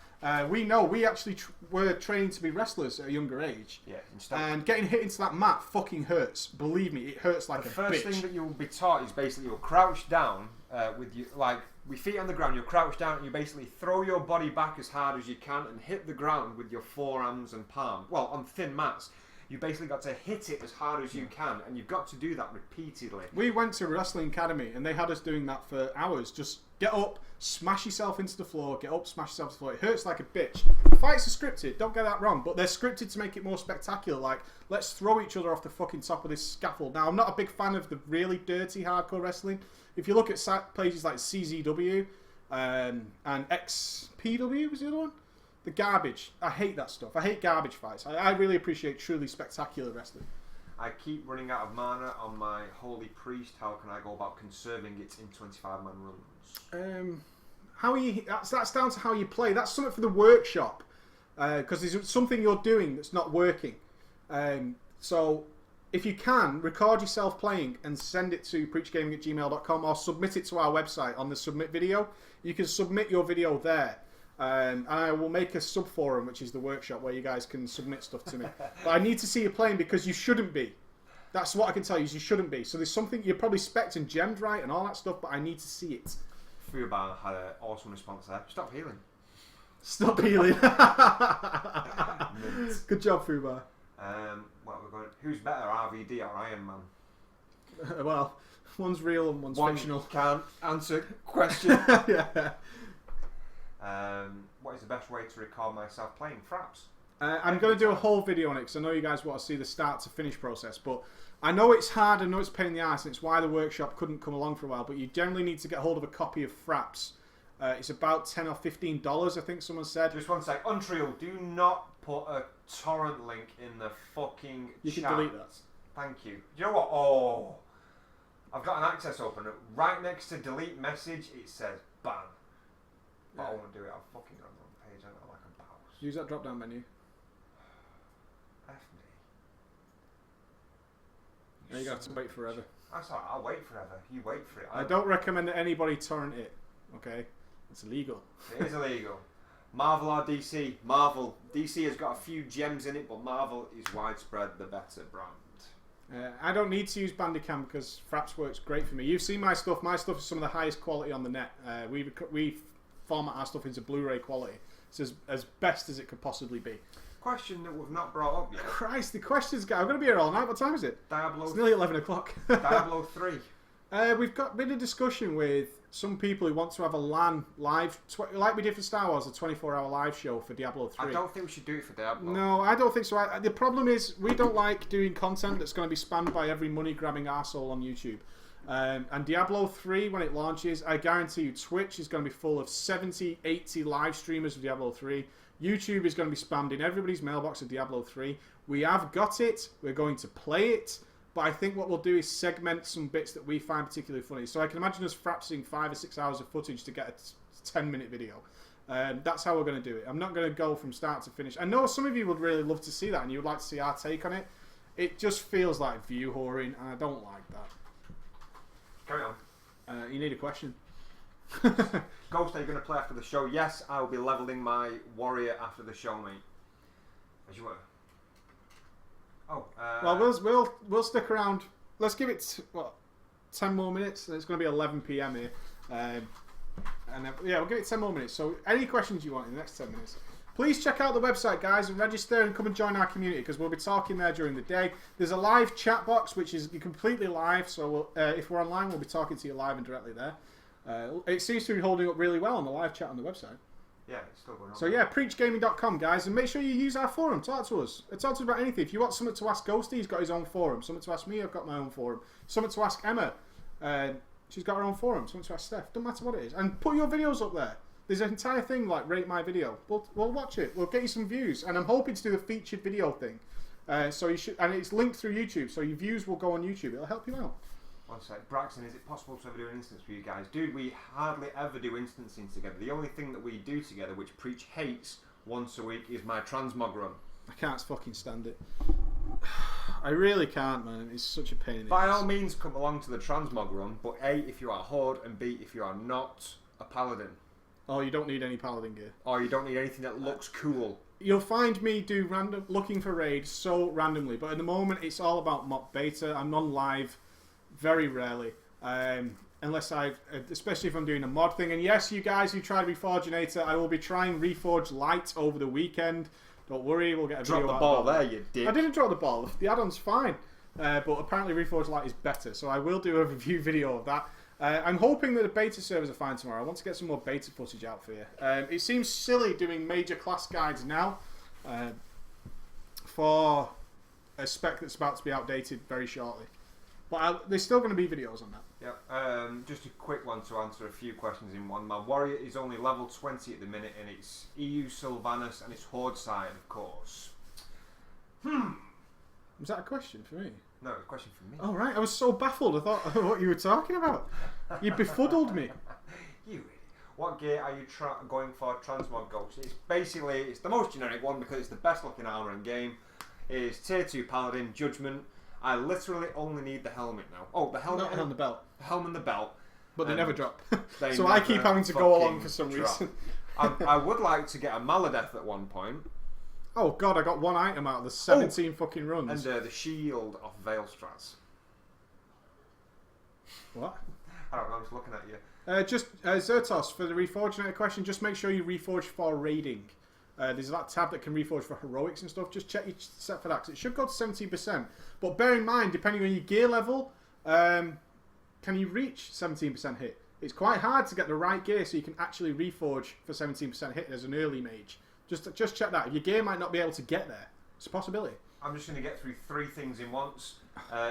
A: We actually were trained to be wrestlers at a younger age.
B: Yeah,
A: and getting hit into that mat fucking hurts. Believe me, it hurts like a bitch.
B: The first thing that you'll be taught is basically you'll crouch down with feet on the ground. You'll crouch down and you basically throw your body back as hard as you can and hit the ground with your forearms and palm. Well, on thin mats. You basically got to hit it as hard as you can, and you've got to do that repeatedly.
A: We went to a wrestling academy, and they had us doing that for hours. Just get up, smash yourself into the floor, get up, smash yourself into the floor. It hurts like a bitch. Fights are scripted, don't get that wrong, but they're scripted to make it more spectacular. Like, let's throw each other off the fucking top of this scaffold. Now, I'm not a big fan of the really dirty hardcore wrestling. If you look at places like CZW and XPW, was the other one? The garbage. I hate that stuff. I hate garbage fights. I really appreciate truly spectacular wrestling.
B: I keep running out of mana on my Holy Priest. How can I go about conserving it in 25-man runs?
A: That's down to how you play. That's something for the workshop. Because there's something you're doing that's not working. So if you can, record yourself playing and send it to preachgaming@gmail.com or submit it to our website on the submit video. You can submit your video there. And I will make a sub-forum, which is the workshop, where you guys can submit stuff to me. But I need to see you playing because you shouldn't be. That's what I can tell you, is you shouldn't be. So there's something, you're probably spec'd and gemmed right and all that stuff, but I need to see it.
B: Fubar had an awesome response there. Stop healing.
A: Stop healing. Good job,
B: Fubar. Who's better, RVD or Iron Man?
A: Well, One's real and one's fictional.
B: Can't answer question.
A: Yeah.
B: What is the best way to record myself playing Fraps?
A: I'm going to do a whole video on it because I know you guys want to see the start to finish process, but I know it's hard, I know it's a pain in the ass, and it's why the workshop couldn't come along for a while, but you generally need to get hold of a copy of Fraps. It's about $10 or $15, I think someone said.
B: Just one sec. Untrill, do not put a torrent link in the fucking
A: You
B: chat.
A: can delete that.
B: Thank you. Do you know what? Oh, I've got an access open. Right next to delete message, it says ban. But I won't do it. I'll fucking go on the wrong page. I don't like a mouse.
A: Use that drop down menu.
B: F me.
A: Now you have to wait forever.
B: That's alright. I'll wait forever. You wait for it.
A: I don't recommend that anybody torrent it. Okay, it's illegal.
B: It is illegal. Marvel or DC? Marvel. DC has got a few gems in it, but Marvel is widespread the better brand.
A: I don't need to use Bandicam because Fraps works great for me. You've seen my stuff. My stuff is some of the highest quality on the net. We format our stuff into Blu-ray quality. It's as best as it could possibly be.
B: Question that we've not brought up yet.
A: Christ, the questions, guy. I'm going to be here all night. What time is it?
B: Diablo.
A: It's nearly 11 o'clock.
B: Diablo 3.
A: We've been in discussion with some people who want to have a LAN live, like we did for Star Wars, a 24-hour live show for Diablo 3.
B: I don't think we should do it for Diablo.
A: No, I don't think so. The problem is we don't like doing content that's going to be spammed by every money-grabbing arsehole on YouTube. And Diablo 3, when it launches, I guarantee you Twitch is going to be full of 70, 80 live streamers of Diablo 3. YouTube is going to be spammed in everybody's mailbox of Diablo 3. We have got it. We're going to play it. But I think what we'll do is segment some bits that we find particularly funny. So I can imagine us frapsing 5 or 6 hours of footage to get a 10-minute video. That's how we're going to do it. I'm not going to go from start to finish. I know some of you would really love to see that and you would like to see our take on it. It just feels like view whoring and I don't like that.
B: Carry on.
A: You need a question.
B: Ghost, are you going to play after the show? Yes, I will be leveling my warrior after the show, mate. As you were. Oh.
A: Well, we'll stick around. Let's give it 10 more minutes. It's going to be 11 p.m. here, and then, we'll give it 10 more minutes. So, any questions you want in the next 10 minutes, please check out the website, guys, and register and come and join our community because we'll be talking there during the day. There's a live chat box which is completely live. So, if we're online, we'll be talking to you live and directly there. It seems to be holding up really well on the live chat on the website.
B: Yeah, it's still going on.
A: So preachgaming.com, guys, and make sure you use our forum. Talk to us. Talk to us about anything. If you want something to ask Ghosty, he's got his own forum. Something to ask me, I've got my own forum. Something to ask Emma, she's got her own forum. Something to ask Steph. Doesn't matter what it is. And put your videos up there. There's an entire thing like rate my video. We'll watch it. We'll get you some views. And I'm hoping to do the featured video thing. So you should, and it's linked through YouTube, so your views will go on YouTube. It'll help you out.
B: One sec. Braxton, is it possible to ever do an instance for you guys? Dude, we hardly ever do instancing together. The only thing that we do together, which Preach hates once a week, is my transmog run.
A: I can't fucking stand it. I really can't, man. It's such a pain in the
B: By
A: ass.
B: all means, come along to the transmog run, but A, if you are Horde, and B, if you are not a Paladin.
A: Oh, you don't need any Paladin gear.
B: Or you don't need anything that looks cool.
A: You'll find me do looking for raids so randomly, but at the moment it's all about mock beta. I'm on live very rarely, unless especially if I'm doing a mod thing. And yes, you guys who tried Reforginator, I will be trying Reforge Lite over the weekend. Don't worry, we'll get a video.
B: Drop the ball there, you dick.
A: I didn't drop the ball. The add-on's fine, but apparently Reforge Lite is better, so I will do a review video of that. I'm hoping that the beta servers are fine tomorrow. I want to get some more beta footage out for you. It seems silly doing major class guides now for a spec that's about to be outdated very shortly. But there's still going to be videos on that.
B: Yep. Just a quick one to answer a few questions in one. My warrior is only level 20 at the minute, and it's EU Sylvanas, and it's Horde side, of course.
A: Was that a question for me?
B: No, a question for me.
A: Oh, right. I was so baffled. I thought what you were talking about. You befuddled me.
B: You idiot. What gear are you going for Transmog Ghost? It's the most generic one because it's the best looking armor in game. It's tier 2 Paladin, Judgment. I literally only need the helmet now. Oh, the helmet
A: and the belt.
B: The helmet and the belt.
A: But they never drop.
B: They
A: so I keep having to go along for some
B: drop.
A: reason.
B: I would like to get a Maladeth at one point.
A: Oh god, I got one item out of the 17 fucking runs.
B: And the shield of Veilstras.
A: What?
B: I don't know, I'm just looking at you.
A: Zertos, for the Reforginator question, just make sure you reforge for raiding. There's that tab that can reforge for heroics and stuff. Just check your set for that, because it should go to 17%. But bear in mind, depending on your gear level,
C: can you reach 17% hit? It's quite hard to get the right gear so you can actually reforge for 17% hit as an early mage. Just check that. Your gear might not be able to get there. It's a possibility.
B: I'm just going to get through 3 things in once.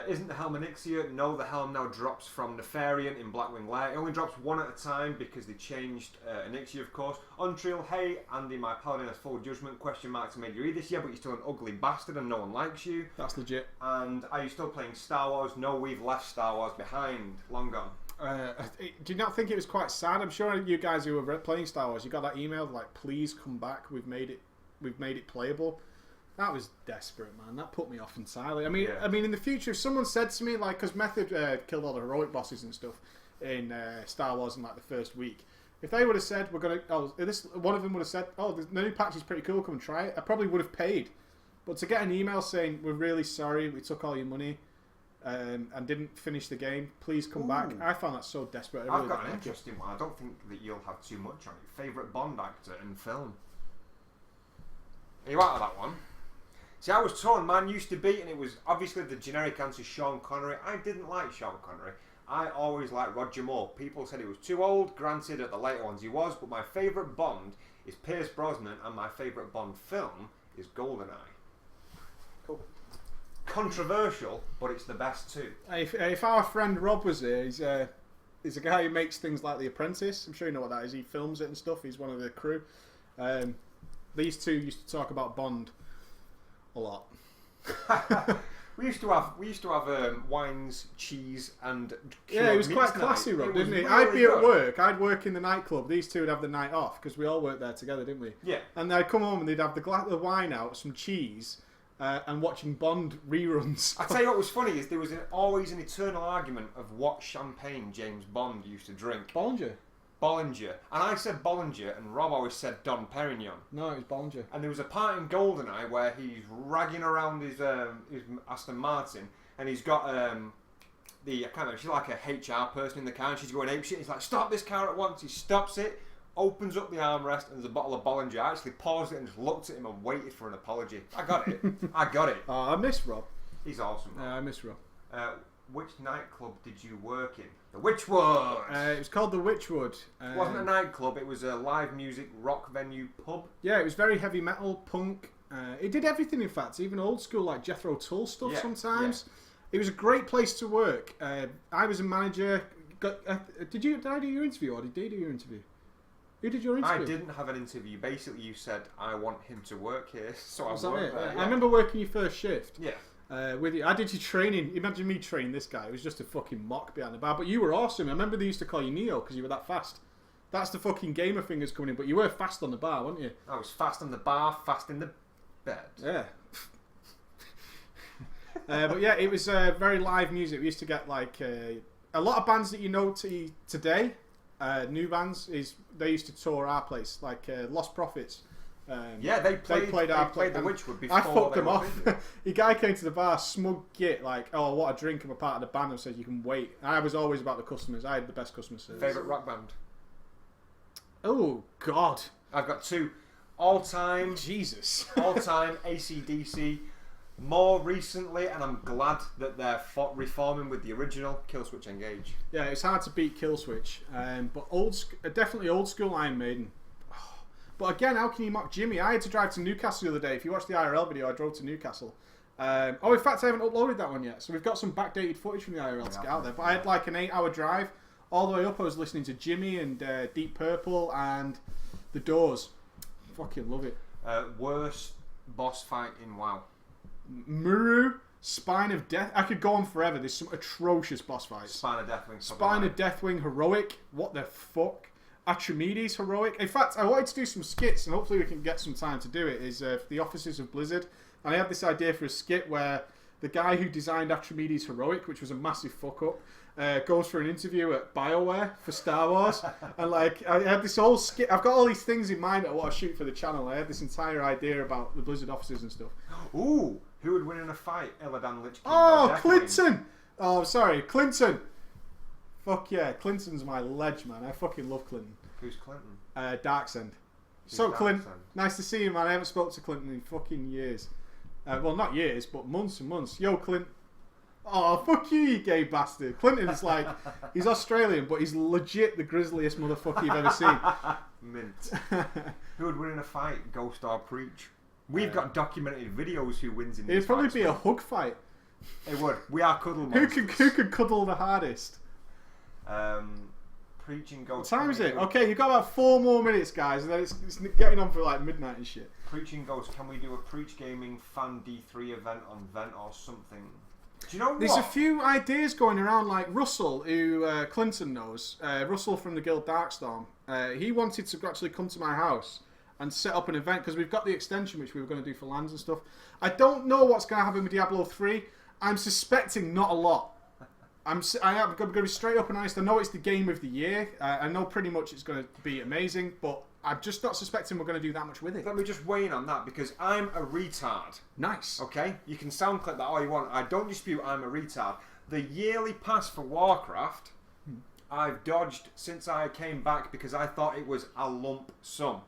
B: Isn't the helm Onyxia? No, the helm now drops from Nefarian in Blackwing Lair. It only drops 1 at a time because they changed Onyxia, of course. Untrill, hey, Andy, my paladin has full judgment. Question mark to make you read this. Yeah, but you're still an ugly bastard and no one likes you.
C: That's legit.
B: And are you still playing Star Wars? No, we've left Star Wars behind. Long gone.
C: Do you not think it was quite sad? I'm sure you guys who were playing Star Wars, you got that email like, please come back. We've made it playable. That was desperate, man. That put me off entirely. I mean, in the future, if someone said to me, like, because Method killed all the heroic bosses and stuff in Star Wars in like the first week, if they would have said one of them would have said, oh, the new patch is pretty cool, come and try it, I probably would have paid. But to get an email saying, we're really sorry, we took all your money and didn't finish the game, please come back, I found that so desperate.
B: I've got an interesting one. I don't think that you'll have too much on it. Favourite Bond actor in film? Are you out of that one? See, I was torn. Mine used to be, and it was obviously the generic answer, Sean Connery. I didn't like Sean Connery. I always liked Roger Moore. People said he was too old. Granted, at the later ones he was, but my favourite Bond is Pierce Brosnan, and my favourite Bond film is GoldenEye.
C: Cool.
B: Controversial, but it's the best too.
C: If our friend Rob was here, he's a guy who makes things like The Apprentice. I'm sure you know what that is. He films it and stuff. He's one of the crew. These two used to talk about Bond a lot.
B: we used to have wines, cheese, and
C: yeah, it was quite classy, Rob, didn't it? I'd be at work. I'd work in the nightclub. These two would have the night off because we all worked there together, didn't we?
B: Yeah.
C: And they'd come home and they'd have the glass of wine out, some cheese, and watching Bond reruns.
B: I tell you what was funny is there was always an eternal argument of what champagne James Bond used to drink. Bollinger. And I said Bollinger, and Rob always said Dom Perignon.
C: No, it was Bollinger.
B: And there was a part in GoldenEye where he's ragging around his Aston Martin, and he's got I can't remember, she's like a HR person in the car, and she's going apeshit. He's like, stop this car at once. He stops it, opens up the armrest, and there's a bottle of Bollinger. I actually paused it and just looked at him and waited for an apology. I got it. I got it.
C: Oh, I miss Rob.
B: He's awesome.
C: I miss Rob.
B: Which nightclub did you work in? The Witchwood.
C: It was called the Witchwood.
B: It wasn't a nightclub. It was a live music rock venue pub.
C: Yeah, it was very heavy metal, punk. It did everything, in fact, even old school like Jethro Tull stuff sometimes. Yeah. It was a great place to work. I was a manager. Did I do your interview, or did they do your interview? Who did your interview?
B: I didn't have an interview. Basically, you said, I want him to work here, so I worked there.
C: Yeah. I remember working your first shift.
B: Yeah.
C: With you. I did your training. Imagine me training this guy. It was just a fucking mock behind the bar. But you were awesome. I remember they used to call you Neo because you were that fast. That's the fucking gamer fingers coming in. But you were fast on the bar, weren't you?
B: I was fast on the bar, fast in the bed.
C: Yeah. But yeah, it was very live music. We used to get like a lot of bands that you know today, new bands, they used to tour our place, like Lost Prophets.
B: Yeah, they played the Witchwood before.
C: I fucked them off. The guy came to the bar, smug git, like, oh, I want a drink. I'm a part of the band, and said you can wait. I was always about the customers. I had the best customer service.
B: Favourite rock band?
C: Oh God,
B: I've got 2. All-time.
C: Jesus.
B: All-time AC/DC. More recently, and I'm glad that they're reforming with the original Killswitch Engage.
C: Yeah, it's hard to beat Killswitch, but definitely old school Iron Maiden. But again, how can you mock Jimmy? I had to drive to Newcastle the other day. If you watch the IRL video, I drove to Newcastle. In fact, I haven't uploaded that one yet. So we've got some backdated footage from the IRL to get out there. But I had like an 8-hour drive. All the way up, I was listening to Jimmy and Deep Purple and The Doors. Fucking love it.
B: Worst boss fight in WoW?
C: Muru, Spine of Death. I could go on forever. There's some atrocious boss fights.
B: Spine of Deathwing.
C: Spine of Deathwing, Heroic. What the fuck? Archimedes, Heroic. In fact, I wanted to do some skits, and hopefully we can get some time to do it, is for the officers of Blizzard. And I had this idea for a skit where the guy who designed Archimedes Heroic, which was a massive fuck-up, goes for an interview at BioWare for Star Wars. And like, I had this whole skit. I've got all these things in mind that I want to shoot for the channel. I had this entire idea about the Blizzard officers and stuff.
B: Ooh, who would win in a fight? Illidan, Lich King,
C: oh, Clinton! Oh, sorry, Clinton! Fuck yeah, Clinton's my ledge, man. I fucking love Clinton.
B: Who's Clinton?
C: Darksend. So, Clint, nice to see you, man. I haven't spoken to Clinton in fucking years. Well, not years, but months and months. Yo, Clint. Oh, fuck you, you gay bastard. Clinton's like, he's Australian, but he's legit the grisliest motherfucker you've ever seen.
B: Mint. Who would win in a fight, Ghost or Preach? We've got documented videos who wins in these
C: It'd probably
B: fights,
C: be a
B: mate.
C: hug fight.
B: It would. We are cuddle
C: Who
B: monsters.
C: could cuddle the hardest?
B: Preaching Ghost.
C: What time is it? Okay, you've got about 4 more minutes, guys, and then it's getting on for like midnight and shit.
B: Preaching Ghost. Can we do a Preach Gaming Fan D3 event on Vent or something? Do you know what?
C: There's a few ideas going around, like Russell, who Clinton knows. Russell from the Guild Darkstorm. He wanted to actually come to my house and set up an event because we've got the extension which we were going to do for lands and stuff. I don't know what's going to happen with Diablo 3. I'm suspecting not a lot. I'm going to be straight up and honest. I know it's the game of the year. I know pretty much it's going to be amazing, but I'm just not suspecting we're going to do that much with it.
B: Let me just weigh in on that because I'm a retard.
C: Nice.
B: Okay? You can sound clip that all you want. I don't dispute I'm a retard. The yearly pass for Warcraft, I've dodged since I came back because I thought it was a lump sum.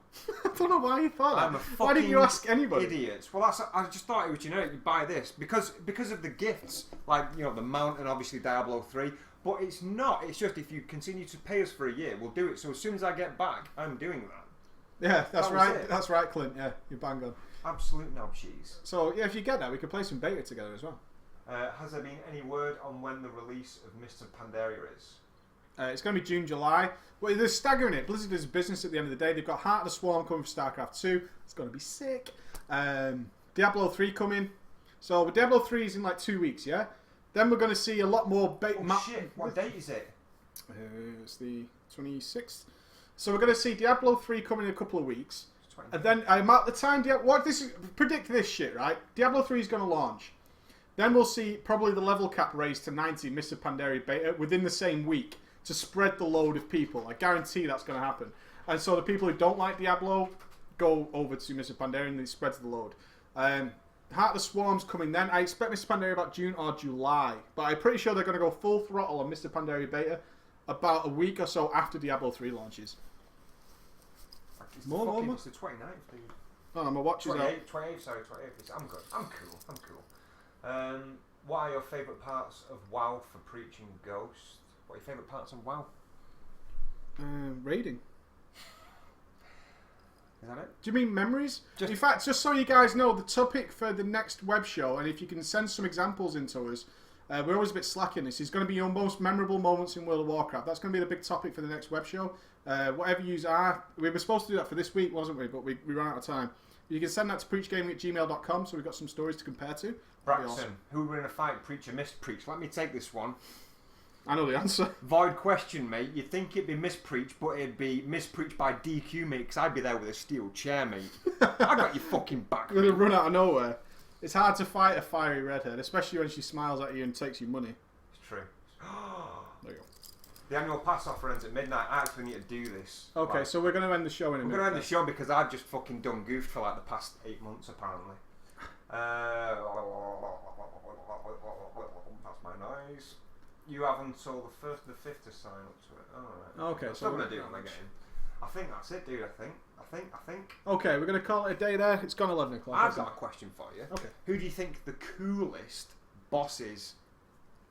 C: I don't know why you thought
B: I'm a
C: that.
B: fucking
C: Why didn't you ask anybody?
B: Idiots. Well, I just thought it was generic. You buy this because of the gifts, like the mount and obviously Diablo 3. But it's not. It's just if you continue to pay us for a year, we'll do it. So as soon as I get back, I'm doing that.
C: Yeah, that's
B: That was
C: right.
B: it.
C: That's right, Clint. Yeah, you're bang on.
B: Absolute knob cheese.
C: So yeah, if you get that, we could play some beta together as well.
B: Has there been any word on when the release of Mr. Pandaria is?
C: It's going to be June, July. Well, they're staggering it. Blizzard is a business at the end of the day. They've got Heart of the Swarm coming for StarCraft 2. It's going to be sick. Diablo 3 coming. So Diablo 3 is in like 2 weeks, yeah? Then we're going to see a lot more...
B: Shit, what date is it?
C: It's the 26th. So we're going to see Diablo 3 coming in a couple of weeks.
B: It's 20.
C: And then at the time... Predict this shit, right? Diablo 3 is going to launch. Then we'll see probably the level cap raised to 90 Mr. Pandaria beta within the same week to spread the load of people. I guarantee that's going to happen. And so the people who don't like Diablo go over to Mr. Pandaria and it spreads the load. Heart of the Swarm's coming then. I expect Mr. Pandaria about June or July. But I'm pretty sure they're going to go full throttle on Mr. Pandaria beta about a week or so after Diablo 3 launches.
B: It's
C: More.
B: It's the 29th, dude.
C: Oh, my watch is out.
B: 28th, sorry, 28th. I'm good. I'm cool. What are your favourite parts of WoW for Preaching Ghost? What are your favourite parts of WoW?
C: Raiding.
B: Is that it?
C: Do you mean memories? In fact, just so you guys know, the topic for the next web show, and if you can send some examples into us, we're always a bit slack in this, is going to be your most memorable moments in World of Warcraft. That's going to be the big topic for the next web show. Whatever yous are, we were supposed to do that for this week, wasn't we? But we ran out of time. You can send that to preachgaming@gmail.com, so we've got some stories to compare to.
B: Braxton,
C: Awesome.
B: who would win in a fight, Preach or Mispreach? Let me take this one.
C: I know the answer.
B: Void question, mate. You'd think it'd be Mispreach, but it'd be Mispreach by DQ, mate, because I'd be there with a steel chair, mate. I got your fucking back,
C: We're going to
B: mate.
C: run out of nowhere. It's hard to fight a fiery redhead, especially when she smiles at you and takes you money.
B: It's true.
C: There you go.
B: The annual pass offer ends at midnight. I actually need to do this.
C: Okay,
B: Like,
C: so we're going to end the show in a
B: we're
C: minute.
B: going to end the show because I've just fucking done goofed for like the past 8 months, apparently. That's my noise. You have until the 1st of the 5th to sign up to it. Alright.
C: Okay,
B: I'm
C: so
B: still
C: we're
B: going to do it
C: not
B: when I
C: much.
B: get in. I think that's it, dude. I think.
C: Okay, we're going to call it a day there. It's gone 11 o'clock.
B: I've
C: isn't
B: got
C: it?
B: a question for you.
C: Okay.
B: Who do you think the coolest boss is?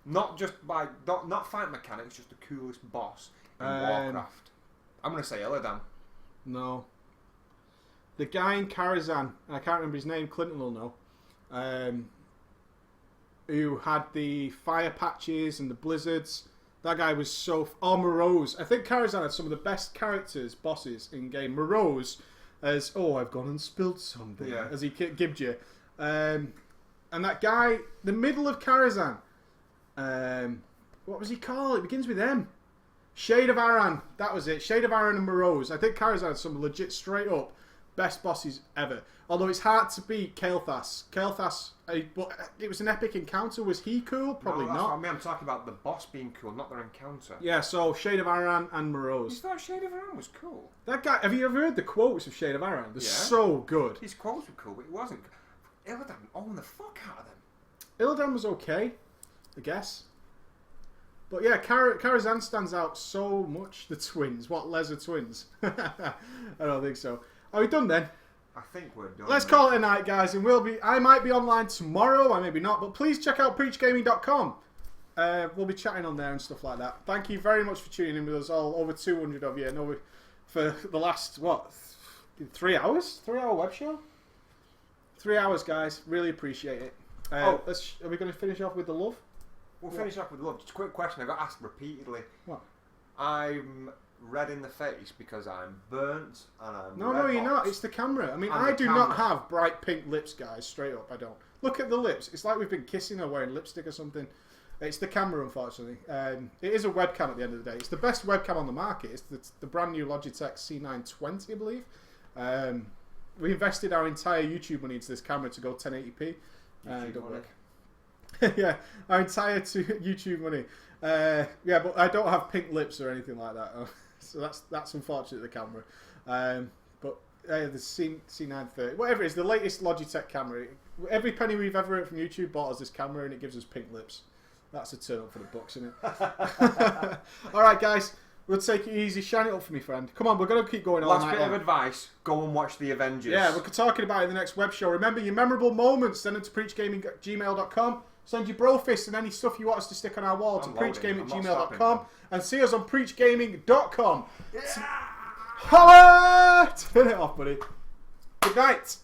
B: Not just by not fight mechanics, just the coolest boss in Warcraft. I'm going to say Illidan.
C: No. The guy in Karazhan, I can't remember his name, Clinton will know, who had the fire patches and the blizzards. That guy was so... Oh, Morose. I think Karazhan had some of the best bosses in game. Morose as, oh, I've gone and spilled something,
B: Yeah.
C: as he gibbed you. And that guy, the middle of Karazhan, what was he called? It begins with M. Shade of Aran. That was it. Shade of Aran and Morose. I think Karazhan had some legit straight up best bosses ever. Although it's hard to beat Kael'thas. Kael'thas, but it was an epic encounter. Was he cool? Probably
B: No, that's
C: not.
B: what I mean, I'm talking about the boss being cool, not their encounter.
C: Yeah, so Shade of Aran and
B: You
C: Morose.
B: thought Shade of Aran was cool?
C: That guy, have you ever heard the quotes of Shade of Aran? They're
B: Yeah.
C: so good.
B: His quotes were cool, but it wasn't. Illidan owned the fuck out of them.
C: Illidan was okay, I guess. But yeah, Karazhan stands out so much. The twins. What, Lesser twins? I don't think so. Are we done then?
B: I think we're done.
C: Let's call it a night, guys, and I might be online tomorrow, I maybe not, but please check out preachgaming.com. We'll be chatting on there and stuff like that. Thank you very much for tuning in with us all. Over 200 of you. For the last 3 hours? 3-hour web show. 3 hours, guys. Really appreciate it. Are we going to finish off with the love?
B: We'll finish off with love. Just a quick question. I got asked repeatedly.
C: What?
B: I'm red in the face because I'm burnt and I'm
C: No, you're not. It's the camera. I mean, I do not have bright pink lips, guys. Straight up, I don't. Look at the lips. It's like we've been kissing or wearing lipstick or something. It's the camera, unfortunately. It is a webcam at the end of the day. It's the best webcam on the market. It's the brand new Logitech C920, I believe. We invested our entire YouTube money into this camera to go 1080p. Don't work. Yeah, our entire YouTube money. Yeah, but I don't have pink lips or anything like that. So that's unfortunate, the camera. But the C930, whatever it is, the latest Logitech camera. Every penny we've ever earned from YouTube bought us this camera, and it gives us pink lips. That's a turn up for the books, isn't it? All right, guys. We'll take it easy. Shine it up for me, friend. Come on, we're going to keep going all night.
B: Last bit of advice. Go and watch The Avengers.
C: Yeah, we're talking about it in the next web show. Remember, your memorable moments, send them to preachgaming@gmail.com. Send your brofist and any stuff you want us to stick on our wall to preachgaming@gmail.com. And see us on preachgaming.com. Yeah! Holla! Turn it off, buddy. Good night.